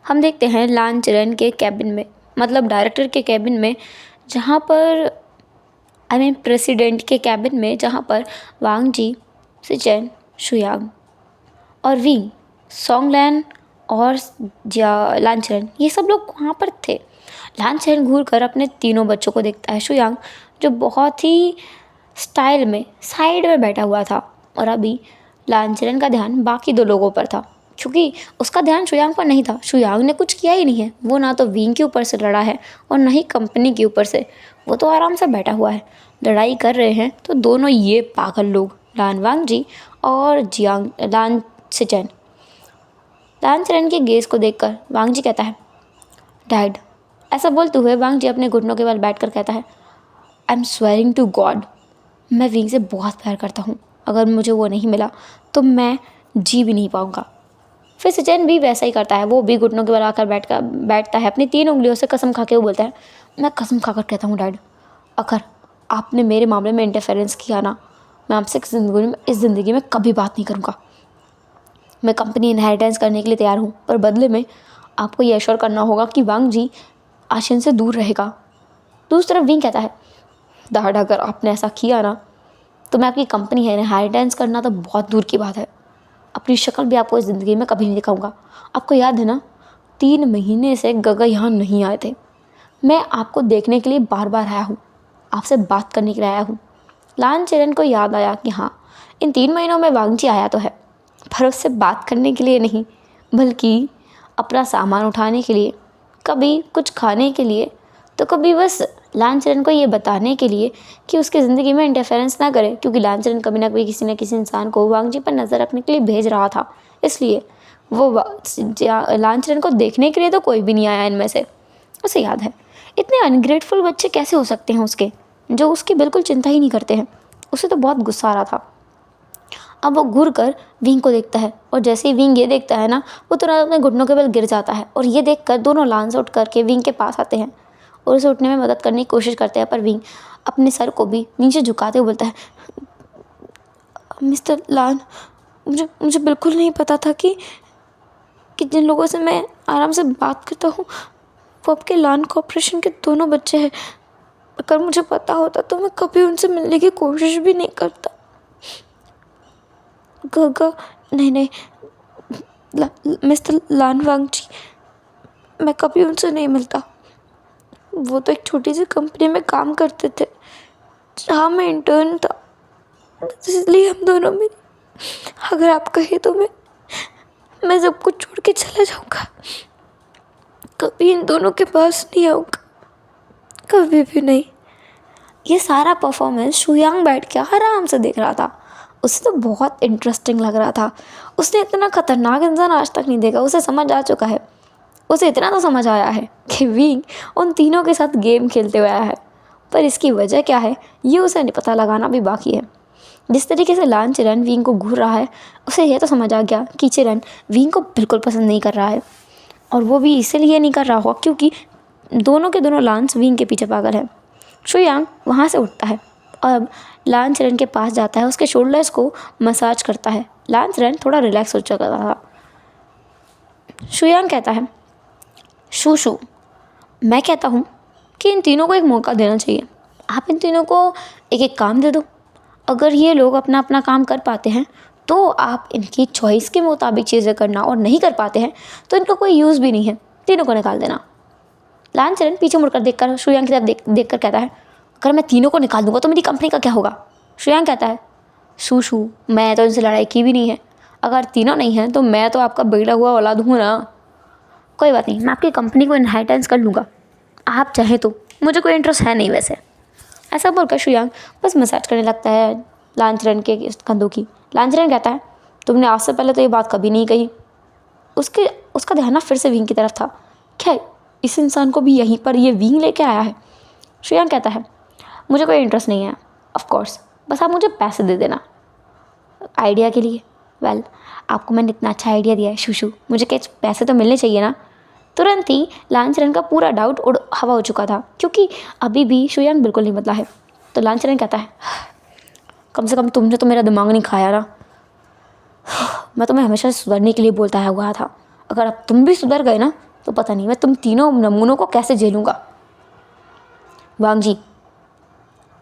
हम देखते हैं लान चरण के कैबिन में, मतलब डायरेक्टर के कैबिन में, जहाँ पर प्रेसिडेंट के कैबिन में, जहाँ पर वांग जी, सिचेन, शुयांग और विंग, सॉन्गलैन और लांचरन, ये सब लोग वहाँ पर थे। लांचरन घूर कर अपने तीनों बच्चों को देखता है। शुयांग जो बहुत ही स्टाइल में साइड में बैठा हुआ था, और अभी लांचरन का ध्यान बाकी 2 लोगों पर था, क्योंकि उसका ध्यान शुयांग पर नहीं था। शुयांग ने कुछ किया ही नहीं है, वो ना तो विंग के ऊपर से लड़ा है और ना ही कंपनी के ऊपर से, वो तो आराम से बैठा हुआ है। लड़ाई कर रहे हैं तो दोनों ये पागल लोग, लान वांग जी और जियांग लान सिचेन। लान चरण के गेज को देखकर वांग जी कहता है, डैड। ऐसा बोलते हुए वांग जी अपने घुटनों के बल बैठकर कहता है, I am swearing to God, मैं विंग से बहुत प्यार करता हूँ। अगर मुझे वो नहीं मिला तो मैं जी भी नहीं पाऊँगा। फिर सचिन भी वैसा ही करता है, वो भी घुटनों के बल आकर बैठता है, अपनी 3 उंगलियों से कसम खा के वो बोलता है, मैं कसम खाकर कहता हूँ डैड, अगर आपने मेरे मामले में इंटरफेरेंस किया ना, मैं आपसे इस ज़िंदगी में कभी बात नहीं करूँगा। मैं कंपनी इनहेरिटेंस करने के लिए तैयार हूँ, पर बदले में आपको ये एश्योर करना होगा कि वांग जी आशिन से दूर रहेगा। दूसरी तरफ विंग कहता है, डैड, अगर आपने ऐसा किया ना तो मैं आपकी कंपनी है इनहेरिटेंस करना तो बहुत दूर की बात है, अपनी शक्ल भी आपको इस ज़िंदगी में कभी नहीं दिखाऊंगा। आपको याद है ना, 3 महीने से गगा यहाँ नहीं आए थे। मैं आपको देखने के लिए बार बार आया हूँ, आपसे बात करने के लिए आया हूँ। लान चरण को याद आया कि हाँ, इन 3 महीनों में वांग जी आया तो है, पर उससे बात करने के लिए नहीं, बल्कि अपना सामान उठाने के लिए, कभी कुछ खाने के लिए, तो कभी बस लांचरन को ये बताने के लिए कि उसकी ज़िंदगी में इंटरफेरेंस ना करे, क्योंकि लांचरन कभी ना कभी किसी न किसी इंसान को वांग जी पर नज़र रखने के लिए भेज रहा था। इसलिए वो लांचरन को देखने के लिए तो कोई भी नहीं आया इनमें से। उसे याद है, इतने अनग्रेटफुल बच्चे कैसे हो सकते हैं उसके, जो उसकी बिल्कुल चिंता ही नहीं करते हैं। उसे तो बहुत गुस्सा आ रहा था। अब वो घूर कर विंग को देखता है, और जैसे ही विंग ये देखता है ना, वो तुरंत अपने घुटनों के बल गिर जाता है, और ये देखकर दोनों लांस उठ करके विंग के पास आते हैं और उसे उठने में मदद करने की कोशिश करते हैं। पर विंग अपने सर को भी नीचे झुकाते हुए बोलता है, मिस्टर लान, मुझे मुझे बिल्कुल नहीं पता था कि जिन लोगों से मैं आराम से बात करता हूँ वो आपके लान कॉर्पोरेशन के दोनों बच्चे हैं। अगर मुझे पता होता तो मैं कभी उनसे मिलने की कोशिश भी नहीं करता। गगा, नहीं, मिस्टर लान वांग जी, मैं कभी उनसे नहीं मिलता। वो तो एक छोटी सी कंपनी में काम करते थे जहाँ मैं इंटर्न था, इसलिए हम दोनों में अगर आप कहे तो मैं सब कुछ छोड़ के चला जाऊँगा, कभी इन दोनों के पास नहीं आऊँगा, कभी भी नहीं। ये सारा परफॉर्मेंस शुयांग बैठ के आराम से देख रहा था। उसे तो बहुत इंटरेस्टिंग लग रहा था। उसने इतना खतरनाक इंसान आज तक नहीं देखा। उसे समझ आ चुका है, उसे इतना तो समझ आया है कि विंग उन तीनों के साथ गेम खेलते हुए आया है, पर इसकी वजह क्या है ये उसे पता लगाना भी बाकी है। जिस तरीके से लान चिरन विंग को घूर रहा है, उसे यह तो समझ आ गया कि चिरन विंग को बिल्कुल पसंद नहीं कर रहा है, और वो भी इसीलिए नहीं कर रहा होगा क्योंकि दोनों के दोनों लांस विंग के पीछे पागल है। शुयांग वहाँ से उठता है और अब लान चिरन के पास जाता है, उसके शोल्डर्स को मसाज करता है। लान चिरन थोड़ा रिलैक्स हो चुका था। शुयांग कहता है, शू मैं कहता हूँ कि इन तीनों को एक मौका देना चाहिए। आप इन तीनों को एक एक काम दे दो। अगर ये लोग अपना अपना काम कर पाते हैं तो आप इनकी चॉइस के मुताबिक चीज़ें करना, और नहीं कर पाते हैं तो इनका कोई यूज़ भी नहीं है, तीनों को निकाल देना। लान चिरन पीछे मुड़कर देखकर शुयांग की तरफ देख कर कहता है, अगर मैं तीनों को निकाल दूंगा तो मेरी कंपनी का क्या होगा? शुयांग कहता है, शू मैं तो इनसे लड़ाई की भी नहीं है, अगर तीनों नहीं हैं तो मैं तो आपका बिगड़ा हुआ औलाद हूँ ना। कोई बात नहीं, मैं आपकी कंपनी को इनहेरिटेंस कर लूँगा, आप चाहें तो, मुझे कोई इंटरेस्ट है नहीं वैसे। ऐसा बोलकर शुयांग बस मसाज करने लगता है लान चिरन के कंधों की। लान चिरन कहता है, तुमने आज से पहले तो ये बात कभी नहीं कही। उसका ध्यान ना फिर से विंग की तरफ था। क्या इस इंसान को भी यहीं पर ये विंग लेके आया है? शुयांग कहता है, मुझे कोई इंटरेस्ट नहीं है ऑफ कोर्स, बस आप मुझे पैसे दे देना आइडिया के लिए। वेल, आपको मैंने इतना अच्छा आइडिया दिया है शूशू, मुझे कुछ पैसे तो मिलने चाहिए ना। तुरंत ही लान चिरन का पूरा डाउट उड़ हवा हो चुका था, क्योंकि अभी भी शुयांग बिल्कुल नहीं बदला है। तो लान चिरन कहता है, कम से कम तुमने तो मेरा दिमाग नहीं खाया ना। मैं तुम्हें हमेशा सुधरने के लिए बोलता है हुआ था, अगर अब तुम भी सुधर गए ना तो पता नहीं मैं तुम तीनों नमूनों को कैसे झेलूँगा। वांग जी,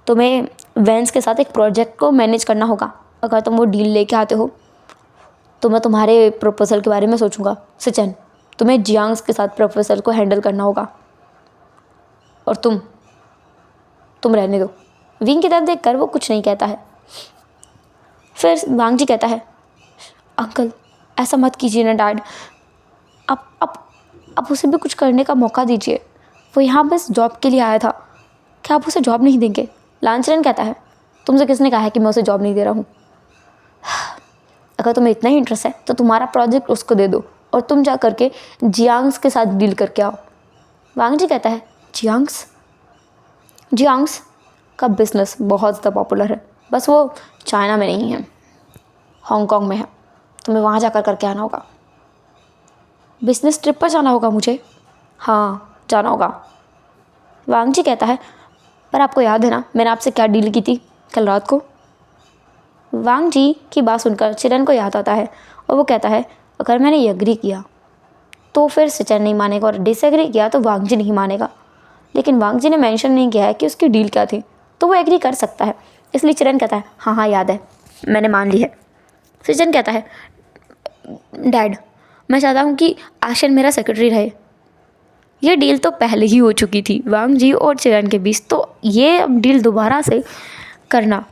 तुम्हें वेंस के साथ एक प्रोजेक्ट को मैनेज करना होगा। अगर तुम वो डील लेके आते हो तो मैं तुम्हारे प्रपोजल के बारे में सोचूंगा। सिचन, तुम्हें जियांग्स के साथ प्रपोजल को हैंडल करना होगा, और तुम रहने दो। विंग की तरफ देखकर वो कुछ नहीं कहता है। फिर वांग जी कहता है, अंकल ऐसा मत कीजिए ना डैड, आप उसे भी कुछ करने का मौका दीजिए। वो यहाँ बस जॉब के लिए आया था, क्या आप उसे जॉब नहीं देंगे? लान चिरन कहता है, तुमसे किसने कहा है कि मैं उसे जॉब नहीं दे रहा हूँ? अगर तुम्हें इतना ही इंटरेस्ट है तो तुम्हारा प्रोजेक्ट उसको दे दो और तुम जा करके जियांग्स के साथ डील करके आओ। वांग जी कहता है, जियांग्स का बिजनेस बहुत ज़्यादा पॉपुलर है, बस वो चाइना में नहीं है, हांगकांग में है। तुम्हें वहाँ जाकर करके आना होगा। बिजनेस ट्रिप पर जाना होगा मुझे? हाँ, जाना होगा। वांग जी कहता है, पर आपको याद है ना मैंने आपसे क्या डील की थी कल रात को? वांग जी की बात सुनकर चिरन को याद आता है और वो कहता है, अगर मैंने ये एग्री किया तो फिर सिचन नहीं मानेगा, और डिसएग्री किया तो वांग जी नहीं मानेगा। लेकिन वांग जी ने मेंशन नहीं किया है कि उसकी डील क्या थी, तो वो एग्री कर सकता है। इसलिए चिरन कहता है, हाँ याद है, मैंने मान ली है। सिचन कहता है, डैड मैं चाहता हूँ कि आशन मेरा सेक्रेटरी रहे। ये डील तो पहले ही हो चुकी थी वांग जी और चिरन के बीच, तो ये अब डील दोबारा से करना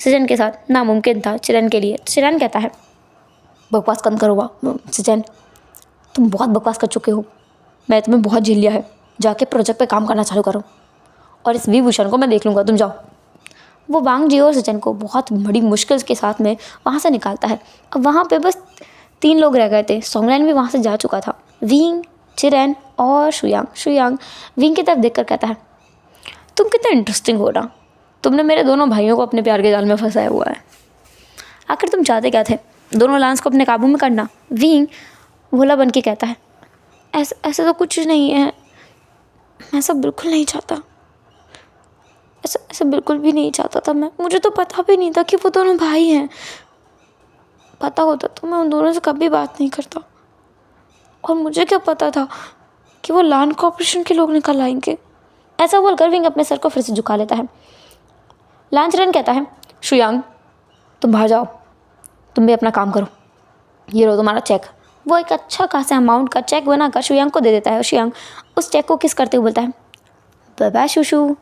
सिचन के साथ नामुमकिन था चिरन के लिए। चिरन कहता है, बकवास कम करो सिचन, तुम बहुत बकवास कर चुके हो, मैं तुम्हें बहुत झेल लिया है, जाके प्रोजेक्ट पे काम करना चालू करो और इस विभूषण को मैं देख लूँगा, तुम जाओ। वो वांग जी और सिचन को बहुत बड़ी मुश्किल के साथ में वहाँ से निकालता है। अब वहाँ पे बस 3 लोग रह गए थे। सोंगलैन भी वहाँ से जा चुका था, विंग, चिरन और शुयांग विंग की तरफ देखकर कहता है, तुम कितना इंटरेस्टिंग हो ना, तुमने मेरे दोनों भाइयों को अपने प्यार के जाल में फंसाया हुआ है। आखिर तुम चाहते क्या थे? दोनों लांस को अपने काबू में करना? विंग भोला बन के कहता है, ऐसा तो कुछ नहीं है, मैं ऐसा बिल्कुल नहीं चाहता, ऐसा बिल्कुल भी नहीं चाहता था मैं। मुझे तो पता भी नहीं था कि वो दोनों भाई हैं, पता होता तो मैं उन दोनों से कभी बात नहीं करता, और मुझे क्या पता था कि वो लान कॉर्पोरेशन के लोग निकल आएंगे। ऐसा बोलकर विंग अपने सर को फिर से झुका लेता है। लान चिरन कहता है, शुयांग तुम बाहर जाओ, तुम भी अपना काम करो, ये लो तुम्हारा चेक। वो एक अच्छा खासा अमाउंट का चेक बनाकर शुयांग को दे देता है और शुयांग उस चेक को किस करते हुए बोलता है, बाय बाय शूशू।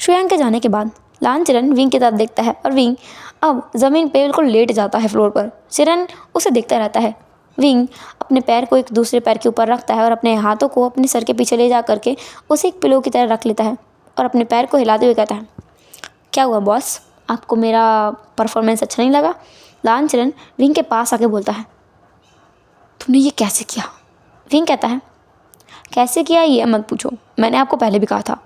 शुयांग के जाने के बाद लान चिरन विंग की तरफ देखता है और विंग अब ज़मीन पे बिल्कुल लेट जाता है फ्लोर पर। चिरन उसे देखता रहता है। विंग अपने पैर को एक दूसरे पैर के ऊपर रखता है और अपने हाथों को अपने सर के पीछे ले जा करके उसे एक पिलो की तरह रख लेता है और अपने पैर को हिलाते हुए कहता है, क्या हुआ बॉस, आपको मेरा परफॉर्मेंस अच्छा नहीं लगा? लान चिरन विंग के पास आके बोलता है, तुमने ये कैसे किया? विंग कहता है, कैसे किया ये मत पूछो, मैंने आपको पहले भी कहा था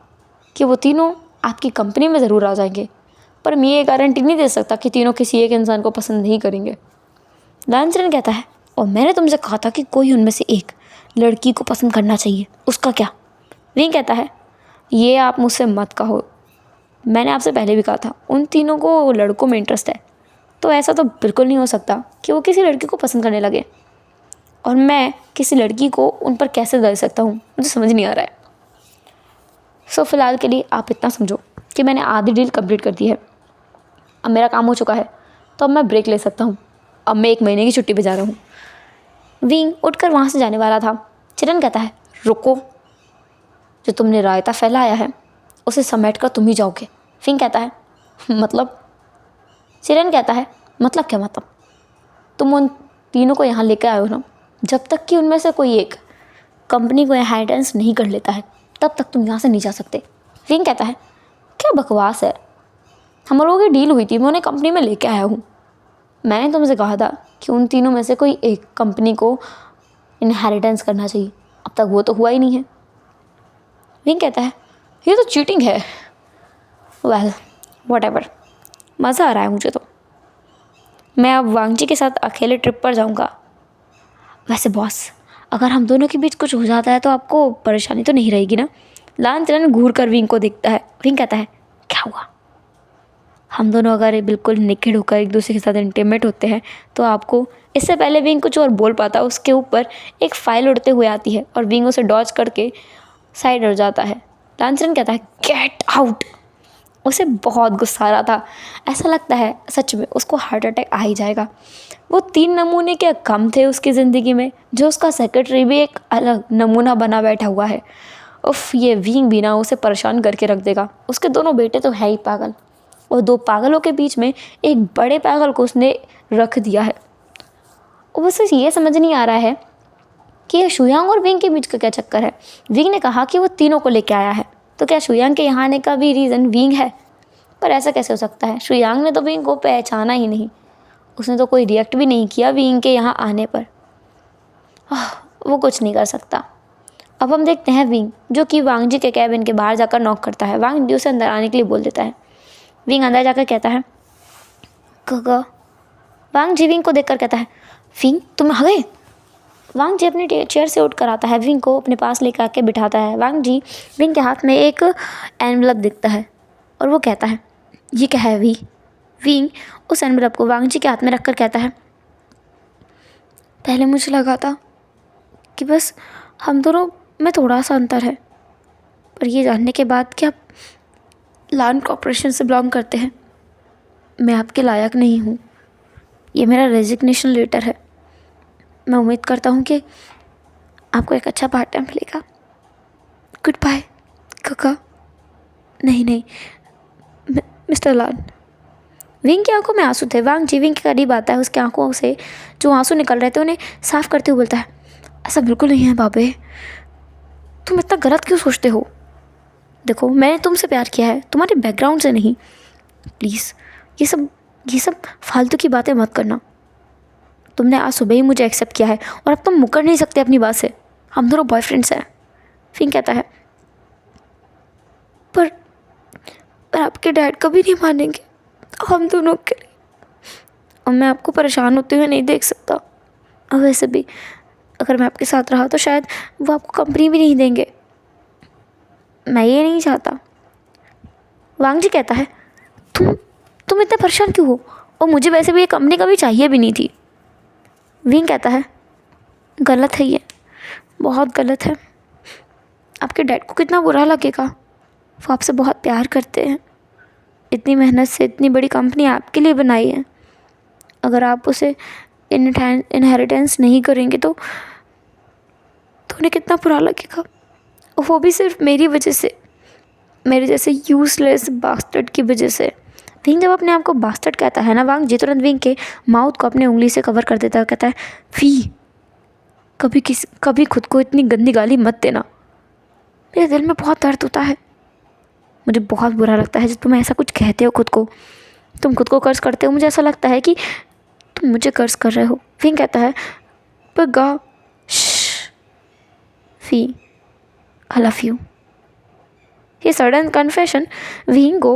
कि वो तीनों आपकी कंपनी में ज़रूर आ जाएंगे, पर मैं ये गारंटी नहीं दे सकता कि तीनों किसी एक इंसान को पसंद नहीं करेंगे। लान चिरन कहता है, और मैंने तुमसे कहा था कि कोई उनमें से एक लड़की को पसंद करना चाहिए, उसका क्या? विंग कहता है, ये आप मुझसे मत कहो, मैंने आपसे पहले भी कहा था उन तीनों को लड़कों में इंटरेस्ट है, तो ऐसा तो बिल्कुल नहीं हो सकता कि वो किसी लड़की को पसंद करने लगे, और मैं किसी लड़की को उन पर कैसे दे सकता हूँ, मुझे समझ नहीं आ रहा है। सो फिलहाल के लिए आप इतना समझो कि मैंने आधी डील कंप्लीट कर दी है, अब मेरा काम हो चुका है, तो अब मैं ब्रेक ले सकता हूँ। अब मैं 1 महीने की छुट्टी पे जा रहा हूँ। विंग उठकर वहाँ से जाने वाला था। चिरन कहता है, रुको, जो तुमने रायता फैलाया है उसे समेट कर तुम ही जाओगे। विंग कहता है, मतलब? चिरन कहता है, मतलब क्या मतलब? तुम उन तीनों को यहाँ लेकर आए हो ना, जब तक कि उनमें से कोई एक कंपनी को इनहेरिटेंस नहीं कर लेता है तब तक तुम यहाँ से नहीं जा सकते। विंग कहता है, क्या बकवास है, हम लोगों की डील हुई थी, मैं उन्हें कंपनी में लेके आया हूँ। मैंने तुमसे कहा था कि उन तीनों में से कोई एक कंपनी को इनहेरिटेंस करना चाहिए, अब तक वो तो हुआ ही नहीं है। विंग कहता है, ये तो चीटिंग है। वेल व्हाटएवर, मज़ा आ रहा है मुझे तो। मैं अब वांगजी के साथ अकेले ट्रिप पर जाऊंगा। वैसे बॉस, अगर हम दोनों के बीच कुछ हो जाता है तो आपको परेशानी तो नहीं रहेगी ना? लान चिरन घूर कर विंग को देखता है। विंग कहता है, क्या हुआ? हम दोनों अगर बिल्कुल निकड़ होकर एक दूसरे के साथ इंटीमेट होते हैं तो आपको, इससे पहले विंग कुछ और बोल पाता, उसके ऊपर एक फाइल उड़ते हुए आती है और विंग उसे डॉज करके साइड हो जाता है। लान चिरन कहता है, गेट आउट। उसे बहुत गुस्सा आ रहा था, ऐसा लगता है सच में उसको हार्ट अटैक आ ही जाएगा। वो 3 नमूने के कम थे उसकी ज़िंदगी में, जो उसका सेक्रेटरी भी एक अलग नमूना बना बैठा हुआ है। उफ, ये विंग भी ना उसे परेशान करके रख देगा। उसके दोनों बेटे तो है ही पागल, और 2 पागलों के बीच में एक बड़े पागल को उसने रख दिया है। और बस ये समझ नहीं आ रहा है कि ये शुयांग और विंग के बीच का क्या चक्कर है। विंग ने कहा कि वो तीनों को लेके आया है, तो क्या शुयांग के यहाँ आने का भी रीज़न विंग है? पर ऐसा कैसे हो सकता है? शुयांग ने तो विंग को पहचाना ही नहीं, उसने तो कोई रिएक्ट भी नहीं किया विंग के यहाँ आने पर। वो कुछ नहीं कर सकता। अब हम देखते हैं विंग, जो कि वांग जी के कैबिन के बाहर जाकर नॉक करता है। वांग जी उसे अंदर आने के लिए बोल देता है। विंग अंदर जाकर कहता है, गगा। वांग जी विंग को देखकर कहता है, विंग तुम आ गए? वांग जी अपनी चेयर से उठ कर आता है, विंग को अपने पास लेकर आके बिठाता है। वांग जी विंग के हाथ में एक एनवलप दिखता है और वो कहता है, ये क्या है विंग उस एनवलप को वांग जी के हाथ में रखकर कहता है, पहले मुझे लगा था कि बस हम दोनों में थोड़ा सा अंतर है, पर ये जानने के बाद कि आप लान कॉर्पोरेशन से बिलोंग करते हैं, मैं आपके लायक नहीं हूँ। ये मेरा रेजिग्नेशन लेटर है। मैं उम्मीद करता हूँ कि आपको एक अच्छा पार्ट टाइम मिलेगा। गुड बाय काका। नहीं मिस्टर लान। विंग की आंखों में आंसू थे। वांग जी विंग के करीब आता है, उसकी आंखों से जो आंसू निकल रहे थे उन्हें साफ करते हुए बोलता है, ऐसा बिल्कुल नहीं है बाबे, तुम इतना गलत क्यों सोचते हो? देखो, मैंने तुमसे प्यार किया है, तुम्हारे बैकग्राउंड से नहीं। प्लीज़ ये सब फालतू की बातें मत करना। तुमने आज सुबह ही मुझे एक्सेप्ट किया है और अब तुम मुकर नहीं सकते अपनी बात से। हम दोनों बॉयफ्रेंड्स हैं। फिंग कहता है, पर आपके डैड कभी नहीं मानेंगे हम दोनों के लिए, और मैं आपको परेशान होते हुए नहीं देख सकता। और वैसे भी अगर मैं आपके साथ रहा तो शायद वो आपको कंपनी भी नहीं देंगे। मैं ये नहीं चाहता। वांग जी कहता है, तुम इतने परेशान क्यों हो? और मुझे वैसे भी ये कंपनी कभी चाहिए भी नहीं थी। विंग कहता है, गलत है, ये बहुत गलत है। आपके डैड को कितना बुरा लगेगा, वो आपसे बहुत प्यार करते हैं, इतनी मेहनत से इतनी बड़ी कंपनी आपके लिए बनाई है। अगर आप उसे इनहेरिटेंस नहीं करेंगे तो उन्हें कितना बुरा लगेगा, और वो भी सिर्फ मेरी वजह से। मेरे जैसे यूजलेस बास्टर्ड की वजह से। विंग जब अपने आप को बास्टर्ड कहता है ना, वांग जी तुरंत विंग के माउथ को अपने उंगली से कवर कर देता है, कहता है वी कभी खुद को इतनी गंदी गाली मत देना। मेरे दिल में बहुत दर्द होता है, मुझे बहुत बुरा लगता है जब तुम ऐसा कुछ कहते हो खुद को। तुम खुद को कर्ज करते हो, मुझे ऐसा लगता है कि तुम मुझे कर्ज कर रहे हो। विंग कहता है पर गा वी आई लव यू। ये सडन कन्फेशन विंग को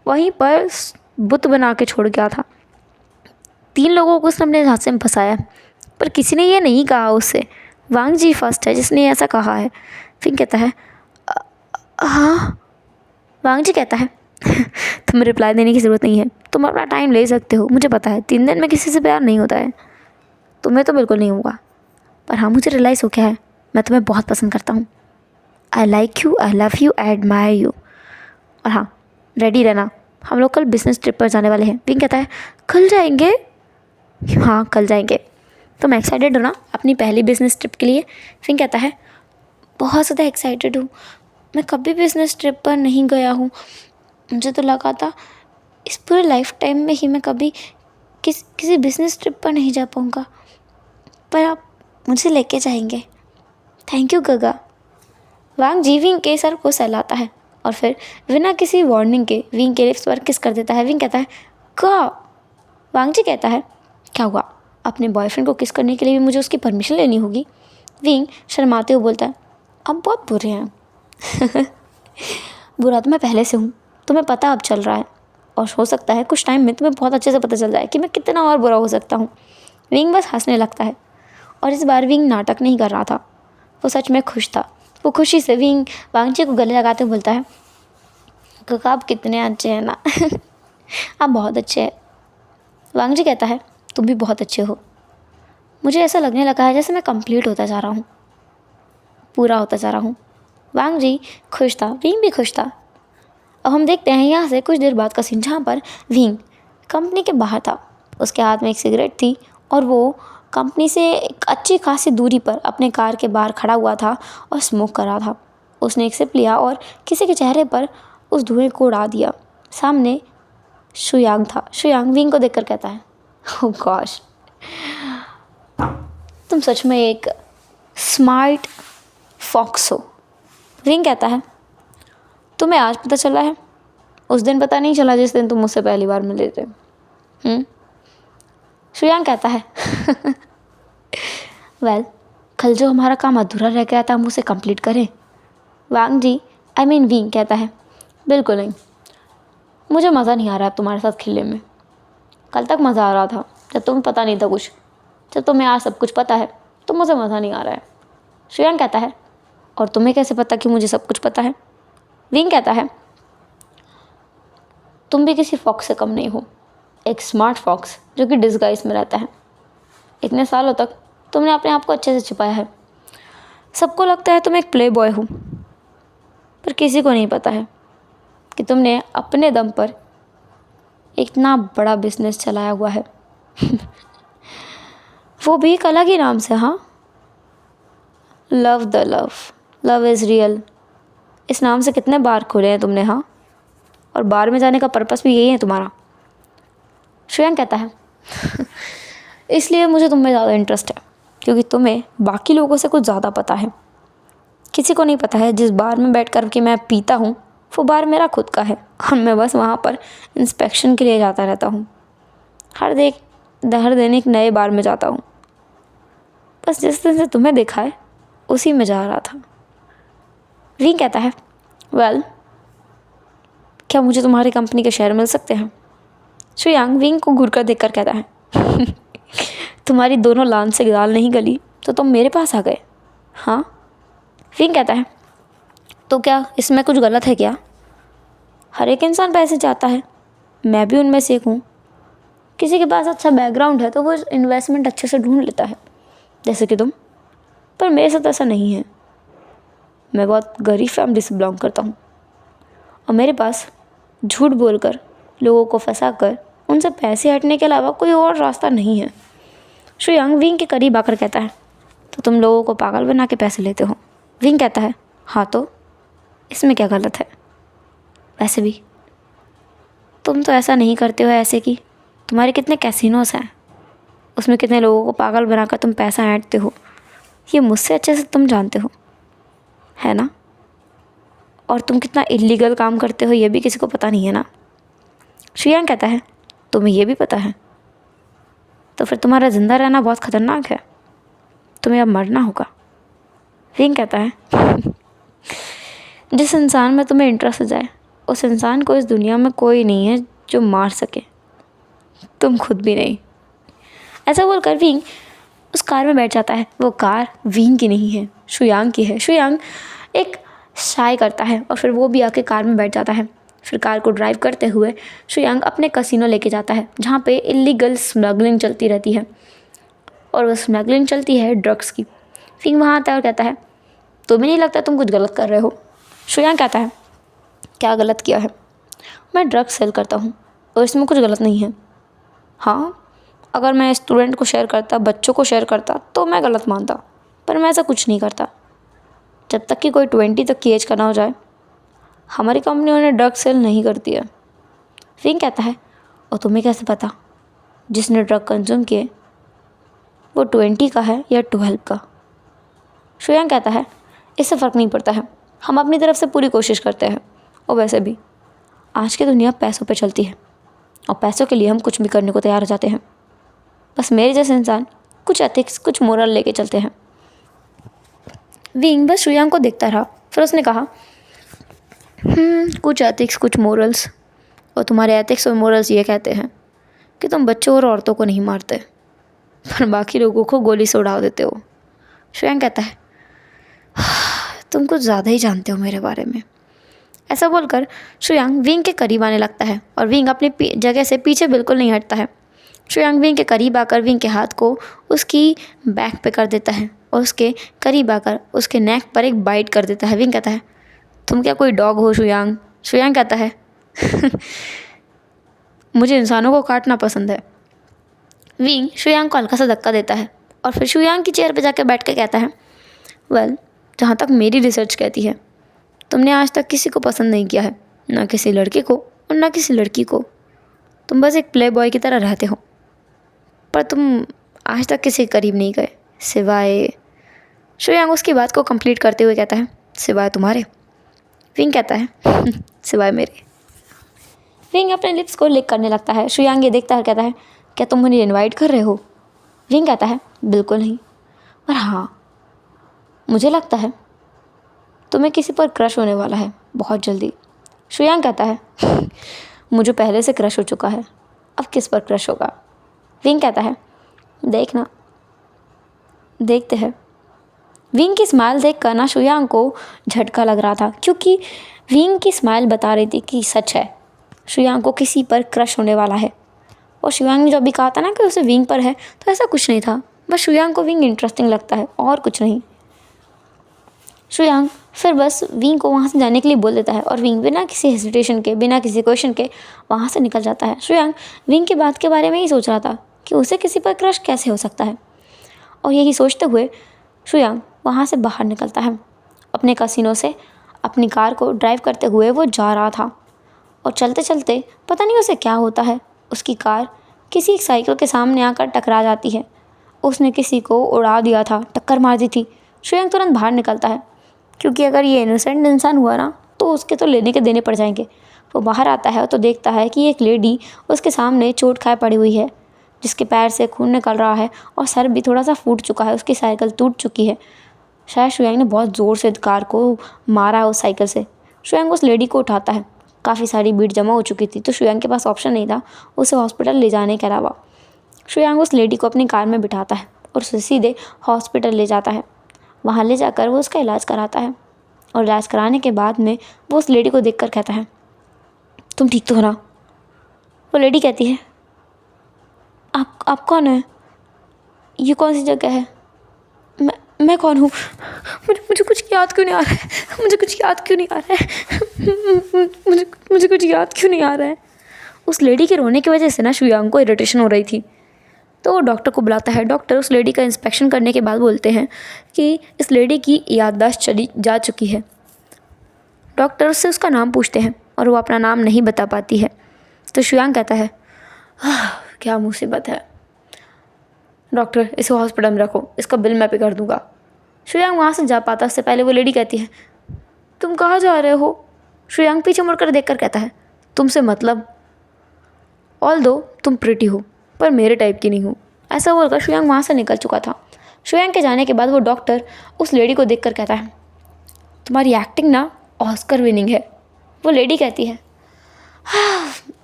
वहीं पर बुत बना के छोड़ गया था। 3 लोगों को उसने अपने हाथ में फंसाया, पर किसी ने ये नहीं कहा उससे। वांग जी फर्स्ट है जिसने ऐसा कहा है। फिर कहता है हाँ। वांग जी कहता है तुम्हें रिप्लाई देने की ज़रूरत नहीं है, तुम अपना टाइम ले सकते हो। मुझे पता है 3 दिन में किसी से प्यार नहीं होता है, तुम्हें तो बिल्कुल नहीं होगा, पर हाँ मुझे रियलाइज़ हो गया है मैं तुम्हें बहुत पसंद करता हूँ। I like you, I love you, I admire you. और हाँ रेडी रहना, हम लोग कल बिजनेस ट्रिप पर जाने वाले हैं। विंग कहता है कल जाएंगे? हाँ कल जाएंगे। तुम एक्साइटेड हो ना अपनी पहली बिजनेस ट्रिप के लिए? विंग कहता है बहुत ज़्यादा एक्साइटेड हूँ, मैं कभी बिजनेस ट्रिप पर नहीं गया हूँ। मुझे तो लगा था इस पूरे लाइफ टाइम में ही मैं कभी किसी बिजनेस ट्रिप पर नहीं जा पाऊँगा, पर आप मुझे लेके जाएंगे। थैंक यू गगा। वांग जी विंग के सर को सहलाता है और फिर बिना किसी वार्निंग के विंग के लिप्स पर किस कर देता है। विंग कहता है का। वांग जी कहता है क्या हुआ, अपने बॉयफ्रेंड को किस करने के लिए भी मुझे उसकी परमिशन लेनी होगी? विंग शर्माते हुए बोलता है आप बहुत बुरे हैं बुरा तो मैं पहले से हूँ, तुम्हें पता अब चल रहा है, और हो सकता है कुछ टाइम में तुम्हें बहुत अच्छे से पता चल जाए कि मैं कितना और बुरा हो सकता हूँ। विंग बस हंसने लगता है, और इस बार विंग नाटक नहीं कर रहा था, वो सच में खुश था। वो खुशी से विंग वांग जी को गले लगाते हुए बोलता है काका आप कितने अच्छे हैं ना आप बहुत अच्छे हैं। वांग जी कहता है तुम भी बहुत अच्छे हो। मुझे ऐसा लगने लगा है जैसे मैं कंप्लीट होता जा रहा हूँ, पूरा होता जा रहा हूँ। वांग जी खुश था, विंग भी खुश था। अब हम देखते हैं यहाँ से कुछ देर बाद का सीन, जहाँ पर विंग कंपनी के बाहर था। उसके हाथ में एक सिगरेट थी और वो कंपनी से एक अच्छी खासी दूरी पर अपने कार के बाहर खड़ा हुआ था और स्मोक कर रहा था। उसने एक सिप लिया और किसी के चेहरे पर उस धुएं को उड़ा दिया। सामने शुयांग था। शुयांग विंग को देखकर कहता है ओह गॉश, तुम सच में एक स्मार्ट फॉक्स हो। विंग कहता है तुम्हें आज पता चला है, उस दिन पता नहीं चला जिस दिन तुम मुझसे पहली बार मिले थे। शुयांग कहता है वेल कल जो हमारा काम अधूरा रह गया था हम उसे कंप्लीट करें। वांग जी विंग कहता है बिल्कुल नहीं, मुझे मज़ा नहीं आ रहा है तुम्हारे साथ खेलने में। कल तक मज़ा आ रहा था जब तुम्हें पता नहीं था कुछ, जब तुम्हें आज सब कुछ पता है तो मुझे मज़ा नहीं आ रहा है। शुयांग कहता है और तुम्हें कैसे पता कि मुझे सब कुछ पता है? विंग कहता है तुम भी किसी फॉक्स से कम नहीं हो, एक स्मार्ट फॉक्स जो कि डिस्गाइज में रहता है। इतने सालों तक तुमने अपने आप को अच्छे से छुपाया है। सबको लगता है तुम एक प्ले बॉय हो, पर किसी को नहीं पता है कि तुमने अपने दम पर इतना बड़ा बिजनेस चलाया हुआ है वो भी एक अलग ही नाम से। हाँ, love the love is real, इस नाम से कितने बार खोले हैं तुमने? हाँ, और बार में जाने का पर्पस भी यही है तुम्हारा। श्रेयांक कहता है इसलिए मुझे तुम में ज़्यादा इंटरेस्ट है क्योंकि तुम्हें बाकी लोगों से कुछ ज़्यादा पता है। किसी को नहीं पता है जिस बार में बैठ कर के मैं पीता हूँ वो बार मेरा खुद का है और मैं बस वहाँ पर इंस्पेक्शन के लिए जाता रहता हूँ। हर दिन एक नए बार में जाता हूँ। बस जिस दिन से तुम्हें देखा है उसी में जा रहा था। विंग कहता है वेल क्या मुझे तुम्हारी कंपनी के शेयर मिल सकते हैं? शुयांग विंग को घूर कर देख कर कहता है तुम्हारी दोनों लान से दाल नहीं गली तो तुम मेरे पास आ गए। हाँ। विंग कहता है तो क्या इसमें कुछ गलत है क्या? हर एक इंसान पैसे चाहता है, मैं भी उनमें से एक हूँ। किसी के पास अच्छा बैकग्राउंड है तो वो इन्वेस्टमेंट अच्छे से ढूंढ लेता है, जैसे कि तुम। पर मेरे साथ ऐसा नहीं है। मैं बहुत गरीब फैमिली से बिलोंग करता हूँ और मेरे पास झूठ बोलकर लोगों को फंसाकर उनसे पैसे हटने के अलावा कोई और रास्ता नहीं है। शुयांग विंग के करीब आकर कहता है तो तुम लोगों को पागल बना के पैसे लेते हो? विंग कहता है हाँ, तो इसमें क्या गलत है? वैसे भी तुम तो ऐसा नहीं करते हो ऐसे कि तुम्हारे कितने कैसीनोस हैं, उसमें कितने लोगों को पागल बनाकर तुम पैसा ऐंठते हो, ये मुझसे अच्छे से तुम जानते हो, है ना? और तुम कितना इलीगल काम करते हो ये भी किसी को पता नहीं है ना। श्रेयांक कहता है तुम्हें ये भी पता है, तो फिर तुम्हारा ज़िंदा रहना बहुत ख़तरनाक है, तुम्हें अब मरना होगा। विंग कहता है जिस इंसान में तुम्हें इंटरेस्ट हो जाए उस इंसान को इस दुनिया में कोई नहीं है जो मार सके, तुम खुद भी नहीं। ऐसा बोलकर विंग उस कार में बैठ जाता है। वो कार विंग की नहीं है, शुयांग की है। शुयांग एक शाय करता है और फिर वो भी आके कार में बैठ जाता है। फिर कार को ड्राइव करते हुए शुयांग अपने कसिनो लेके जाता है जहाँ पे इलीगल स्मगलिंग चलती रहती है, और वो स्मगलिंग चलती है ड्रग्स की। फिर वहाँ आता है और कहता है तुम्हें नहीं लगता तुम कुछ गलत कर रहे हो? शुयांग कहता है क्या गलत किया है? मैं ड्रग्स सेल करता हूँ और इसमें कुछ गलत नहीं है। हाँ, अगर मैं स्टूडेंट को शेयर करता, बच्चों को शेयर करता तो मैं गलत मानता, पर मैं ऐसा कुछ नहीं करता। जब तक कि कोई 20 तक की एज का ना हो जाए, हमारी कंपनी उन्हें ड्रग सेल नहीं करती है। विंग कहता है और तुम्हें कैसे पता जिसने ड्रग कंज्यूम किए वो 20 का है या 12 का? शुयांग कहता है इससे फ़र्क नहीं पड़ता है, हम अपनी तरफ से पूरी कोशिश करते हैं, और वैसे भी आज की दुनिया पैसों पे चलती है और पैसों के लिए हम कुछ भी करने को तैयार हो जाते हैं। बस मेरे जैसे इंसान कुछ एथिक्स, कुछ मोरल लेके चलते हैं। विंग बस शुयांग को देखता रहा। फिर उसने कहा कुछ एथिक्स, कुछ मोरल्स, और तुम्हारे एथिक्स और मोरल्स ये कहते हैं कि तुम बच्चों और औरतों को नहीं मारते, पर बाकी लोगों को गोली से उड़ा देते हो। शुयांग कहता है तुम कुछ ज़्यादा ही जानते हो मेरे बारे में। ऐसा बोलकर शुयांग विंग के करीब आने लगता है और विंग अपनी जगह से पीछे बिल्कुल नहीं हटता है। शुयांग विंग के करीब आकर विंग के हाथ को उसकी बैक पे कर देता है और उसके करीब आकर उसके नेक पर एक बाइट कर देता है। विंग कहता है तुम क्या कोई डॉग हो शुयांग? शुयांग कहता है मुझे इंसानों को काटना पसंद है। विंग शुयांग को हल्का सा धक्का देता है और फिर शुयांग की चेयर पे जाकर बैठ के कहता है वेल, जहाँ तक मेरी रिसर्च कहती है तुमने आज तक किसी को पसंद नहीं किया है, ना किसी लड़के को और ना किसी लड़की को। तुम बस एक प्ले बॉय की तरह रहते हो, पर तुम आज तक किसी के करीब नहीं गए सिवाय। शुयांग उसकी बात को कंप्लीट करते हुए कहता है सिवाय तुम्हारे। विंग कहता है सिवाय मेरे। विंग अपने लिप्स को लिक करने लगता है। शुयांग ये देखता है, कहता है क्या तुम मुझे इनवाइट कर रहे हो? विंग कहता है बिल्कुल नहीं, पर हाँ मुझे लगता है तुम्हें किसी पर क्रश होने वाला है बहुत जल्दी। शुयांग कहता है मुझे पहले से क्रश हो चुका है, अब किस पर क्रश होगा? विंग कहता है देखना, देखते हैं। विंग की स्माइल देखकर ना शुयांग को झटका लग रहा था, क्योंकि विंग की स्माइल बता रही थी कि सच है, शुयांग को किसी पर क्रश होने वाला है। और शुयांग ने जो अभी कहा था ना कि उसे विंग पर है, तो ऐसा कुछ नहीं था, बस शुयांग को विंग इंटरेस्टिंग लगता है और कुछ नहीं। शुयांग फिर बस विंग को वहाँ से जाने के लिए बोल देता है और विंग बिना किसी हेजिटेशन के, बिना किसी क्वेश्चन के वहाँ से निकल जाता है। शुयांग विंग की बात के बारे में ही सोच रहा था कि उसे किसी पर क्रश कैसे हो सकता है, और यही सोचते हुए शुयांग वहाँ से बाहर निकलता है। अपने कसिनो से अपनी कार को ड्राइव करते हुए वो जा रहा था, और चलते चलते पता नहीं उसे क्या होता है, उसकी कार किसी एक साइकिल के सामने आकर टकरा जाती है। उसने किसी को उड़ा दिया था, टक्कर मार दी थी। शुयांग तुरंत बाहर निकलता है, क्योंकि अगर ये इनोसेंट इंसान हुआ ना तो उसके तो लेने के देने पड़ जाएंगे। वो बाहर आता है तो देखता है कि एक लेडी उसके सामने चोट खाए पड़ी हुई है, जिसके पैर से खून निकल रहा है और सर भी थोड़ा सा फूट चुका है, उसकी साइकिल टूट चुकी है। शायद शुयांग ने बहुत ज़ोर से कार को मारा है उस साइकिल से। शुयांग उस लेडी को उठाता है। काफ़ी सारी भीड़ जमा हो चुकी थी, तो शुयांग के पास ऑप्शन नहीं था उसे हॉस्पिटल ले जाने के अलावा। शुयांग उस लेडी को अपनी कार में बिठाता है और उसे सीधे हॉस्पिटल ले जाता है। वहाँ ले जाकर वो उसका इलाज कराता है, और इलाज कराने के बाद में वो उस लेडी को देखकर कहता है तुम ठीक तो हो ना? वो लेडी कहती है आप कौन है? ये कौन सी जगह है? मैं कौन हूँ? मुझे कुछ याद क्यों नहीं आ रहा है? मुझे कुछ याद क्यों नहीं आ रहा है? मुझे कुछ याद क्यों नहीं आ रहा है? उस लेडी के रोने की वजह से ना शुयांग को इरिटेशन हो रही थी, तो वो डॉक्टर को बुलाता है। डॉक्टर उस लेडी का इंस्पेक्शन करने के बाद बोलते हैं कि इस लेडी की याददाश्त चली जा चुकी है। डॉक्टर उससे उसका नाम पूछते हैं। और वो अपना नाम नहीं बता पाती है। तो शुयांग कहता है, क्या मुसीबत है, डॉक्टर इसे हॉस्पिटल में रखो, इसका बिल मैं पे कर दूँगा। शुयांग वहाँ से जा पाता उससे पहले वो लेडी कहती है, तुम कहाँ जा रहे हो? शुयांग पीछे मुड़कर देखकर कहता है, तुमसे मतलब, ऑल्दो तुम प्रिटी हो पर मेरे टाइप की नहीं हो। ऐसा बोलकर शुयांग वहाँ से निकल चुका था। शुयांग के जाने के बाद वो डॉक्टर उस लेडी को देखकर कहता है, तुम्हारी एक्टिंग ना ऑस्कर विनिंग है। वो लेडी कहती है,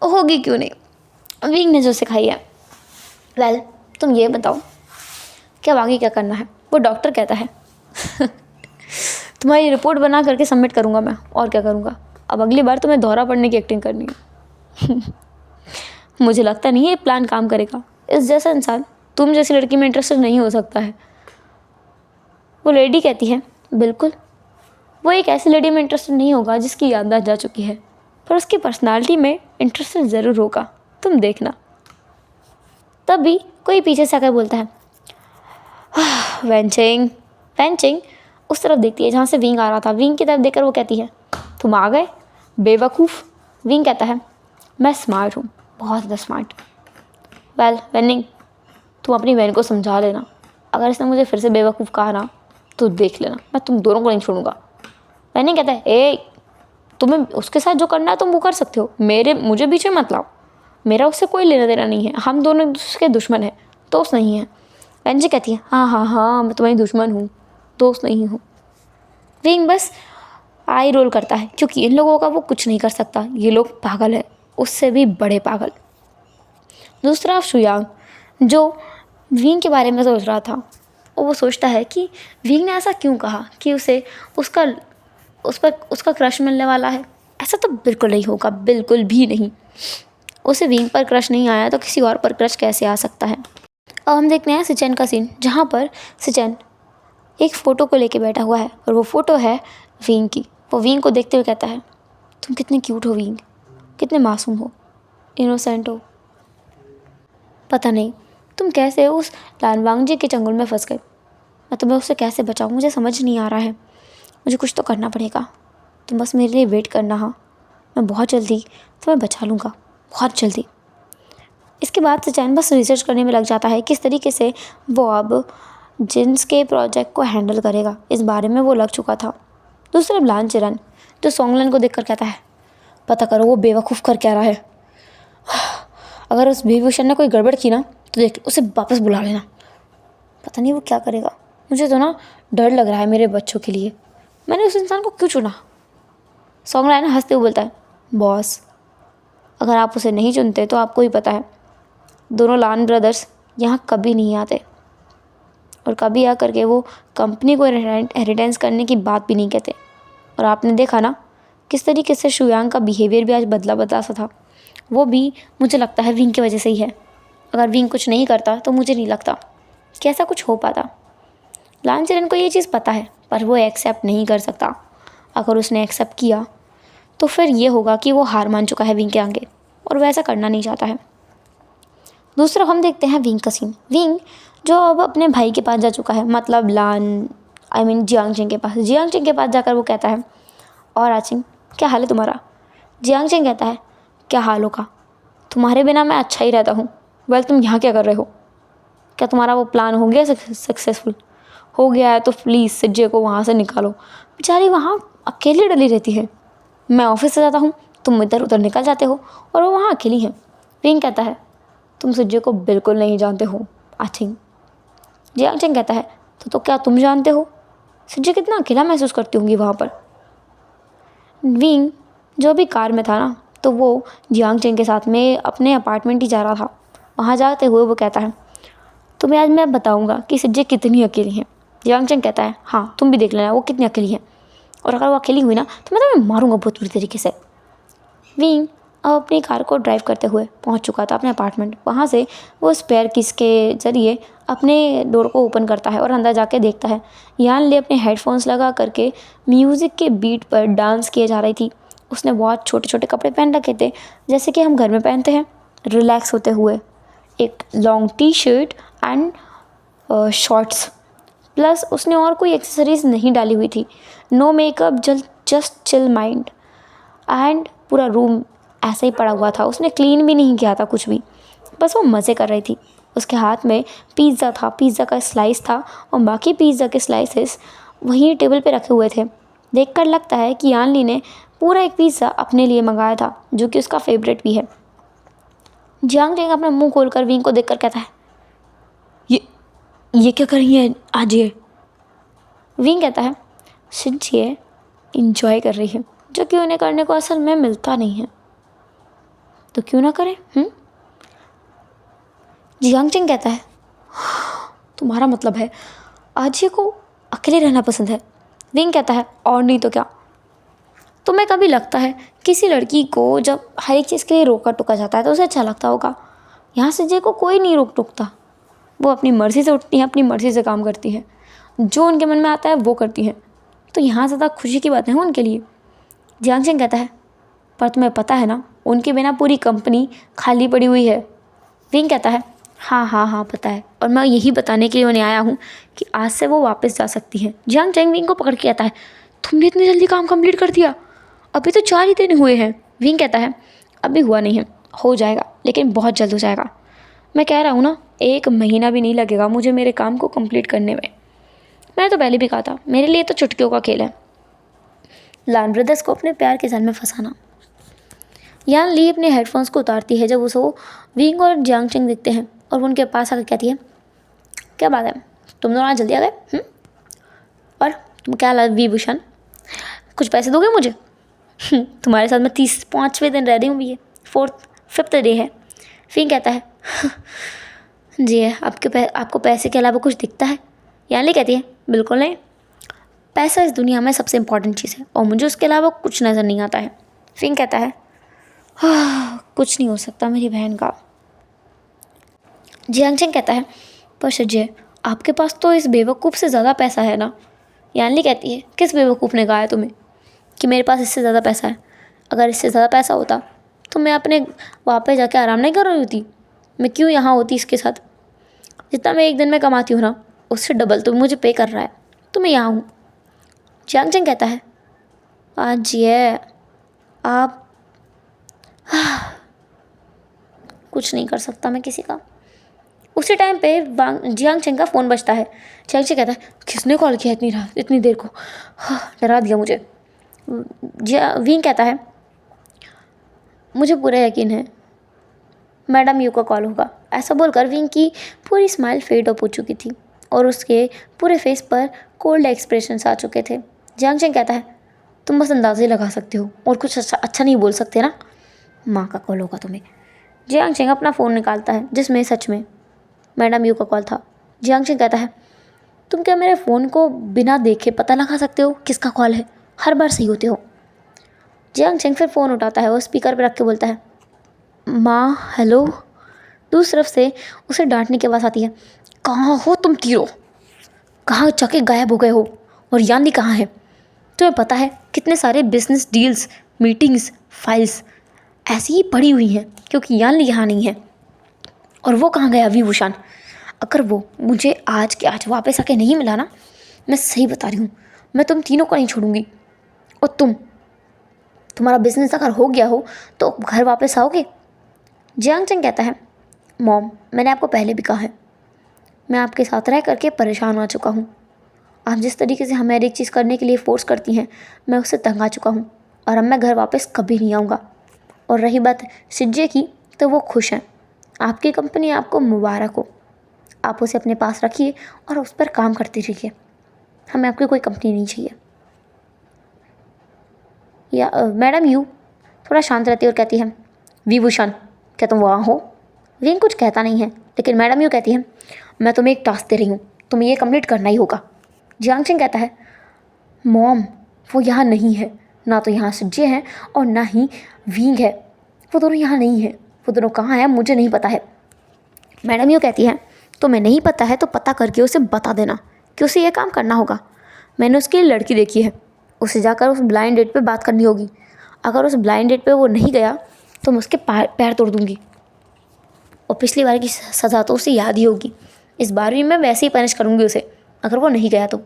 होगी क्यों नहीं, विंग ने जो सिखाई है। वेल तुम ये बताओ क्या आगे क्या करना है? वो डॉक्टर कहता है, तुम्हारी रिपोर्ट बना करके सबमिट करूँगा मैं, और क्या करूँगा। अब अगली बार तुम्हें दौरा पड़ने की एक्टिंग करनी है। मुझे लगता नहीं है ये प्लान काम करेगा। इस जैसा इंसान तुम जैसी लड़की में इंटरेस्टेड नहीं हो सकता है। वो लेडी कहती है, बिल्कुल, वो एक ऐसी लेडी में इंटरेस्टेड नहीं होगा जिसकी याददाश्त जा चुकी है, पर उसकी पर्सनालिटी में इंटरेस्टेड ज़रूर होगा, तुम देखना। तभी कोई पीछे से आकर बोलता है, वेंचिंग। वेंचिंग उस तरफ देखती है जहाँ से विंग आ रहा था। विंग की तरफ देखकर वो कहती है, तुम आ गए बेवकूफ़। विंग कहता है, मैं स्मार्ट हूँ, बहुत ज़्यादा स्मार्ट। वेल वेनिंग, तुम अपनी बहन को समझा लेना, अगर इसने मुझे फिर से बेवकूफ़ कहा ना तो देख लेना, मैं तुम दोनों को नहीं छोड़ूंगा। वेनिंग कहता है, तुम्हें उसके साथ जो करना है तुम वो कर सकते हो, मुझे बीच में मत लाओ, मेरा उससे कोई लेना देना नहीं है, हम दोनों एक दूसरे के दुश्मन हैं, दोस्त नहीं हैं। वेंजी कहती है, हाँ मैं तुम्हारी दुश्मन हूँ, दोस्त नहीं हूँ। विंग बस आई रोल करता है क्योंकि इन लोगों का वो कुछ नहीं कर सकता, ये लोग पागल है, उससे भी बड़े पागल। दूसरा शुयांग जो विंग के बारे में सोच रहा था, और वो सोचता है कि विंग ने ऐसा क्यों कहा कि उसे उसका क्रश मिलने वाला है। ऐसा तो बिल्कुल नहीं होगा, बिल्कुल भी नहीं। उसे विंग पर क्रश नहीं आया तो किसी और पर क्रश कैसे आ सकता है। अब हम देखते हैं सिचेन का सीन, जहाँ पर सिचेन एक फ़ोटो को लेके बैठा हुआ है और वो फ़ोटो है विंग की। वो विंग को देखते हुए कहता है, तुम कितने क्यूट हो विंग, कितने मासूम हो, इनोसेंट हो। पता नहीं तुम कैसे उस लानवांगजी के चंगुल में फंस गए। मैं तुम्हें उससे कैसे बचाऊँ, मुझे समझ नहीं आ रहा है। मुझे कुछ तो करना पड़ेगा, तुम बस मेरे लिए वेट करना। हाँ, मैं बहुत जल्दी तुम्हें बचा लूँगा, बहुत जल्दी। इसके बाद सिचेन बस रिसर्च करने में लग जाता है किस तरीके से वो अब जिन्स के प्रोजेक्ट को हैंडल करेगा, इस बारे में वो लग चुका था। दूसरा ब्लांचरन जो सोंगलन को देखकर कहता है, पता करो वो बेवकूफ़ कर क्या रहा है। अगर उस बेबूशन ने कोई गड़बड़ की ना तो देख उसे वापस बुला लेना, पता नहीं वो क्या करेगा। मुझे तो ना डर लग रहा है मेरे बच्चों के लिए, मैंने उस इंसान को क्यों चुना। सोंगलन हंसते हुए बोलता है, बॉस अगर आप उसे नहीं चुनते तो आपको ही पता है दोनों लान ब्रदर्स यहाँ कभी नहीं आते, और कभी आ करके वो कंपनी को इनहेरिटेंस करने की बात भी नहीं कहते। और आपने देखा ना किस तरीके से शुयांग का बिहेवियर भी आज बदला सा था, वो भी मुझे लगता है विंग की वजह से ही है। अगर विंग कुछ नहीं करता तो मुझे नहीं लगता कि ऐसा कुछ हो पाता। लांचरन को ये चीज़ पता है पर वो एक्सेप्ट नहीं कर सकता। अगर उसने एक्सेप्ट किया तो फिर ये होगा कि वो हार मान चुका है विंग के आगे, और वो ऐसा करना नहीं चाहता है। दूसरा हम देखते हैं विंग का सीन। विंग जो अब अपने भाई के पास जा चुका है, मतलब जियांगचिंग के पास। जियांगचिंग के पास जाकर वो कहता है, और आचिंग क्या हाल है तुम्हारा? जियांगचिंग कहता है, क्या हाल होगा, तुम्हारे बिना मैं अच्छा ही रहता हूँ। वेल तुम यहाँ क्या कर रहे हो? क्या तुम्हारा वो प्लान हो गया सक्सेसफुल? हो गया है तो प्लीज़ सिज्जे को वहाँ से निकालो, बेचारी वहाँ अकेली डली रहती है। मैं ऑफिस से जाता हूँ, तुम इधर उधर निकल जाते हो और वो वहाँ अकेली है। विंग कहता है, तुम सिज्जे को बिल्कुल नहीं जानते हो आचिंग। जियांगचिंग कहता है, तो क्या तुम जानते हो सिज्जे कितना अकेला महसूस करती होंगी वहाँ पर? विंग जो भी कार में था ना, तो वो जियांगचिंग के साथ में अपने अपार्टमेंट ही जा रहा था। वहाँ जाते हुए वो कहता है, तुम्हें आज मैं बताऊँगा कि सिज्जे कितनी अकेली है। जियांगचिंग कहता है, हाँ तुम भी देख लेना वो कितनी अकेली है, और अगर वो अकेली हुई ना तो मैं तुम्हें मारूंगा बहुत बुरी तरीके से। विंग अब अपनी कार को ड्राइव करते हुए पहुंच चुका था अपने अपार्टमेंट। वहाँ से वो स्पेयर कीज के ज़रिए अपने डोर को ओपन करता है और अंदर जाके देखता है यान ले अपने हेडफोन्स लगा करके म्यूज़िक के बीट पर डांस किए जा रही थी। उसने बहुत छोटे छोटे कपड़े पहन रखे थे, जैसे कि हम घर में पहनते हैं रिलैक्स होते हुए, एक long T shirt and shorts, plus उसने और कोई एक्सेसरीज नहीं डाली हुई थी। No makeup, just chill mind. And पूरा रूम ऐसे ही पड़ा हुआ था, उसने क्लीन भी नहीं किया था कुछ भी, बस वो मज़े कर रही थी। उसके हाथ में पिज़्ज़ा था, पिज़्ज़ा का स्लाइस था और बाकी पिज़्ज़ा के स्लाइसेस वहीं टेबल पे रखे हुए थे। देखकर लगता है कि यानली ने पूरा एक पिज़्ज़ा अपने लिए मंगाया था, जो कि उसका फेवरेट भी है। जियांग टेंग अपना मुंह खोलकर विंग को देखकर कहता है, ये ये क्या कर रही है आज ये? विंग कहता है, सिंच ये इंजॉय कर रही है, जो कि उन्हें करने को असल में मिलता नहीं है, तो क्यों ना करें। जियांग टेंग कहता है, तुम्हारा मतलब है आज ये को अकेले रहना पसंद है? विंग कहता है, और नहीं तो क्या। तुम्हें कभी लगता है किसी लड़की को जब हर एक चीज़ के लिए रोका टोका जाता है तो उसे अच्छा लगता होगा? यहाँ से जे को कोई नहीं रोक टोकता, वो अपनी मर्ज़ी से उठती हैं, अपनी मर्ज़ी से काम करती हैं, जो उनके मन में आता है वो करती हैं, तो यहाँ ज़्यादा खुशी की बात है उनके लिए। जियांग टेंग कहता है, पर तुम्हें पता है ना, उनके बिना पूरी कंपनी खाली पड़ी हुई है। विंग कहता है, हाँ हाँ हाँ पता है, और मैं यही बताने के लिए उन्हें आया हूँ कि आज से वो वापस जा सकती हैं। जियांग टेंग विंग को पकड़ के कहता है, तुमने इतनी जल्दी काम कंप्लीट कर दिया? अभी तो 4 ही दिन हुए हैं। विंग कहता है, अभी हुआ नहीं है, हो जाएगा, लेकिन बहुत जल्द हो जाएगा। मैं कह रहा हूँ ना, 1 महीना भी नहीं लगेगा मुझे मेरे काम को कंप्लीट करने में। मैंने तो पहले भी कहा था, मेरे लिए तो चुटकियों का खेल है लान ब्रदर्स को अपने प्यार के जाल में फंसाना। यान ली अपने हेडफोन्स को उतारती है जब उसको विंग और जियांग टेंग दिखते हैं, और वो उनके पास आकर कहती है, क्या बात है, तुम दोनों आज जल्दी आ गए? और तुम क्या ला विभूषण, कुछ पैसे दोगे मुझे? तुम्हारे साथ मैं 35वें दिन रह रही हूँ, ये 5th डे है। फिर कहता है, जी है, आपको पैसे के अलावा कुछ दिखता है? यानली कहती है, बिल्कुल नहीं, पैसा इस दुनिया में सबसे इम्पॉर्टेंट चीज़ है और मुझे उसके अलावा कुछ नज़र नहीं आता है। फिर कहता है, कुछ नहीं हो सकता मेरी बहन का। जियांग टेंग कहता है, पर सज्जय, आपके पास तो इस बेवकूफ़ से ज़्यादा पैसा है ना। यानली कहती है, किस बेवकूफ़ ने कहा है तुम्हें कि मेरे पास इससे ज़्यादा पैसा है? अगर इससे ज़्यादा पैसा होता तो मैं अपने वहाँ पे जाके आराम नहीं कर रही होती, मैं क्यों यहाँ होती इसके साथ? जितना मैं एक दिन में कमाती हूँ ना, उससे डबल तो मुझे पे कर रहा है, तो मैं यहाँ हूँ। जियांग टेंग कहता है, आज ये आप कुछ नहीं कर सकता मैं किसी का। उसी टाइम पे जियांग टेंग का फ़ोन बजता है। जियांग टेंग कहता है, किसने कॉल किया इतनी रात, इतनी देर को? डरा दिया मुझे। विंग कहता है, मुझे पूरा यकीन है मैडम यू का कॉल होगा। ऐसा बोलकर विंग की पूरी स्माइल फेड अप हो चुकी थी और उसके पूरे फेस पर कोल्ड एक्सप्रेशंस आ चुके थे। जियांग टेंग कहता है, तुम बस अंदाज़े लगा सकते हो और कुछ अच्छा नहीं बोल सकते ना, माँ का कॉल होगा तुम्हें। जियांग टेंग अपना फ़ोन निकालता है जिसमें सच में मैडम यू का कॉल था। जियांग टेंग कहता है, तुम क्या मेरे फ़ोन को बिना देखे पता लगा सकते हो किसका कॉल है? हर बार सही होते हो। जियांग टेंग फिर फ़ोन उठाता है और स्पीकर पर रख के बोलता है, माँ हेलो। दूसरी तरफ से उसे डांटने की आवाज़ आती है, कहाँ हो तुम तीनों? कहाँ जाके गायब हो गए हो? और यानली कहाँ है? तुम्हें पता है कितने सारे बिजनेस डील्स, मीटिंग्स, फाइल्स ऐसी ही पड़ी हुई हैं क्योंकि यानली यहाँ नहीं है। और वो कहाँ गया विभूषण? अगर वो मुझे आज के आज वापस आके नहीं मिला ना, मैं सही बता रही हूँ, मैं तुम तीनों को नहीं छोड़ूंगी। और तुम्हारा बिजनेस अगर हो गया हो तो घर वापस आओगे? जियांग टेंग कहता है, मॉम, मैंने आपको पहले भी कहा है, मैं आपके साथ रह करके परेशान हो चुका हूँ। आप जिस तरीके से हमें हर एक चीज़ करने के लिए फ़ोर्स करती हैं, मैं उससे तंग आ चुका हूँ और अब मैं घर वापस कभी नहीं आऊँगा। और रही बात सिज्जे की, तो वो खुश हैं। आपकी कंपनी आपको मुबारक हो, आप उसे अपने पास रखिए और उस पर काम करते रहिए, हमें आपकी कोई कंपनी नहीं चाहिए। या मैडम यू थोड़ा शांत रहती है और कहती है, विभूषण, क्या तुम वहाँ हो? विंग कुछ कहता नहीं है, लेकिन मैडम यू कहती है, मैं तुम्हें एक टास्क दे रही हूँ, तुम्हें ये कंप्लीट करना ही होगा। जियांग टेंग कहता है, मॉम, वो यहाँ नहीं है, ना तो यहाँ सिज्जे हैं और ना ही विंग है, वो दोनों यहाँ नहीं है। वो दोनों कहाँ हैं मुझे नहीं पता है। मैडम यू कहती है, तुम्हें नहीं पता है तो पता करके उसे बता देना कि उसे यह काम करना होगा। मैंने उसके लिए लड़की देखी है, उसे जाकर उस ब्लाइंड डेट पे बात करनी होगी। अगर उस ब्लाइंड डेट पे वो नहीं गया तो मैं उसके पैर तोड़ दूँगी। और पिछली बार की सज़ा तो उसे याद ही होगी, इस बार भी मैं वैसे ही पनिश करूँगी उसे अगर वो नहीं गया तो।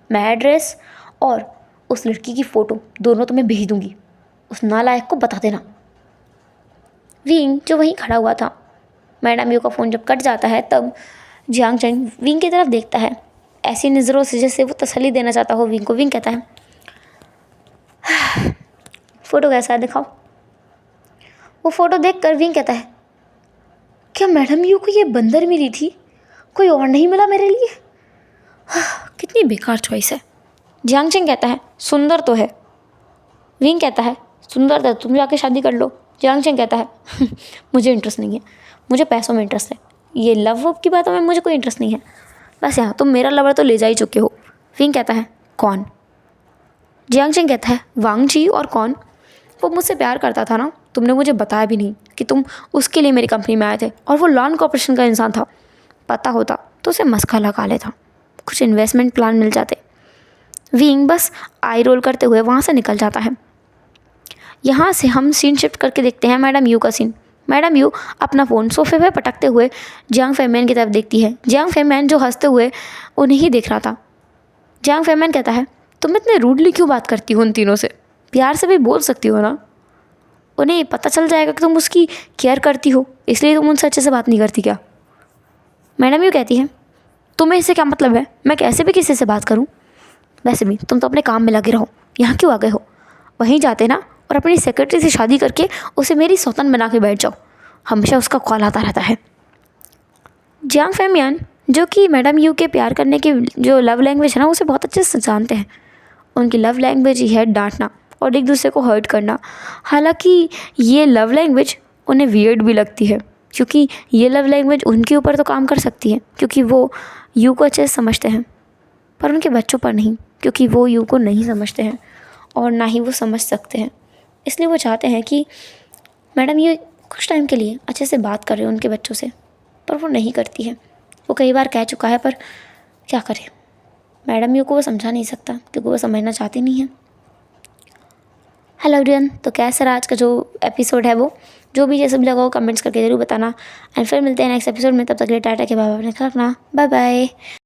मैं एड्रेस और उस लड़की की फ़ोटो दोनों तुम्हें भेज दूँगी। उस नालायक को बता देना। विंग जो वहीं खड़ा हुआ था, मैडम यू का फ़ोन जब कट जाता है तब जियांग चंग विंग की तरफ देखता है ऐसी नज़रों से जैसे वो तसल्ली देना चाहता हो विंग को। विंग कहता है, फ़ोटो कैसा है दिखाओ। वो फ़ोटो देखकर विंग कहता है, क्या मैडम यू को ये बंदर मिली थी, कोई और नहीं मिला मेरे लिए? कितनी बेकार चॉइस है। जियांग चंग कहता है, सुंदर तो है। विंग कहता है, सुंदर था, तुम जाके शादी कर लो। जियांग चंग कहता है, मुझे इंटरेस्ट नहीं है, मुझे पैसों में इंटरेस्ट है, ये लव वव की बातों में मुझे कोई इंटरेस्ट नहीं है। बस यहाँ तुम मेरा लवर तो ले जा ही चुके हो। विंग कहता है, कौन? जियांग चंग कहता है, वांग जी। और कौन? वो मुझसे प्यार करता था ना, तुमने मुझे बताया भी नहीं कि तुम उसके लिए मेरी कंपनी में आए थे, और वो लॉन कॉर्पोरेशन का इंसान था। पता होता तो उसे मस्का लगा लेता, कुछ इन्वेस्टमेंट प्लान मिल जाते। विंग बस आई रोल करते हुए वहाँ से निकल जाता है। यहाँ से हम सीन शिफ्ट करके देखते हैं मैडम यू का सीन। मैडम यू अपना फ़ोन सोफे पे पटकते हुए जियांग फेमैन की तरफ देखती है। जियांग फेमैन जो हंसते हुए उन्हें ही देख रहा था। जियांग फेमैन कहता है, तुम इतने रूडली क्यों बात करती हो उन तीनों से? प्यार से भी बोल सकती हो ना। उन्हें पता चल जाएगा कि तुम उसकी केयर करती हो, इसलिए तुम उनसे अच्छे से बात नहीं करती क्या? मैडम यू कहती है, तुम्हें इससे क्या मतलब है? मैं कैसे भी किसी से बात करूँ? वैसे भी तुम तो अपने काम में लगे रहो, यहाँ क्यों आ गए हो? वहीं जाते ना और अपनी सेक्रेटरी से शादी करके उसे मेरी सौतन बना के बैठ जाओ, हमेशा उसका कॉल आता रहता है। जियांग फेमियन जो कि मैडम यू के प्यार करने की जो लव लैंग्वेज है ना, उसे बहुत अच्छे से जानते हैं। उनकी लव लैंग्वेज ही है डांटना और एक दूसरे को हर्ट करना। हालांकि ये लव लैंग्वेज उन्हें वियर्ड भी लगती है, क्योंकि ये लव लैंग्वेज उनके ऊपर तो काम कर सकती है क्योंकि वो यू को अच्छे से समझते हैं, पर उनके बच्चों पर नहीं, क्योंकि वो यू को नहीं समझते हैं और ना ही वो समझ सकते हैं। इसलिए वो चाहते हैं कि मैडम ये कुछ टाइम के लिए अच्छे से बात करे उनके बच्चों से, पर वो नहीं करती है। वो कई बार कह चुका है, पर क्या करे, मैडम यू को वो समझा नहीं सकता क्योंकि वो समझना चाहती नहीं है। हेलो एवरीवन, तो कैसा रहा आज का जो एपिसोड है वो? जो भी जैसे भी लगा हो कमेंट्स करके ज़रूर बताना। एंड फिर मिलते हैं नेक्स्ट एपिसोड में, तब तक के लिए टाटा के बाय बाय, रखना, बाय बाय।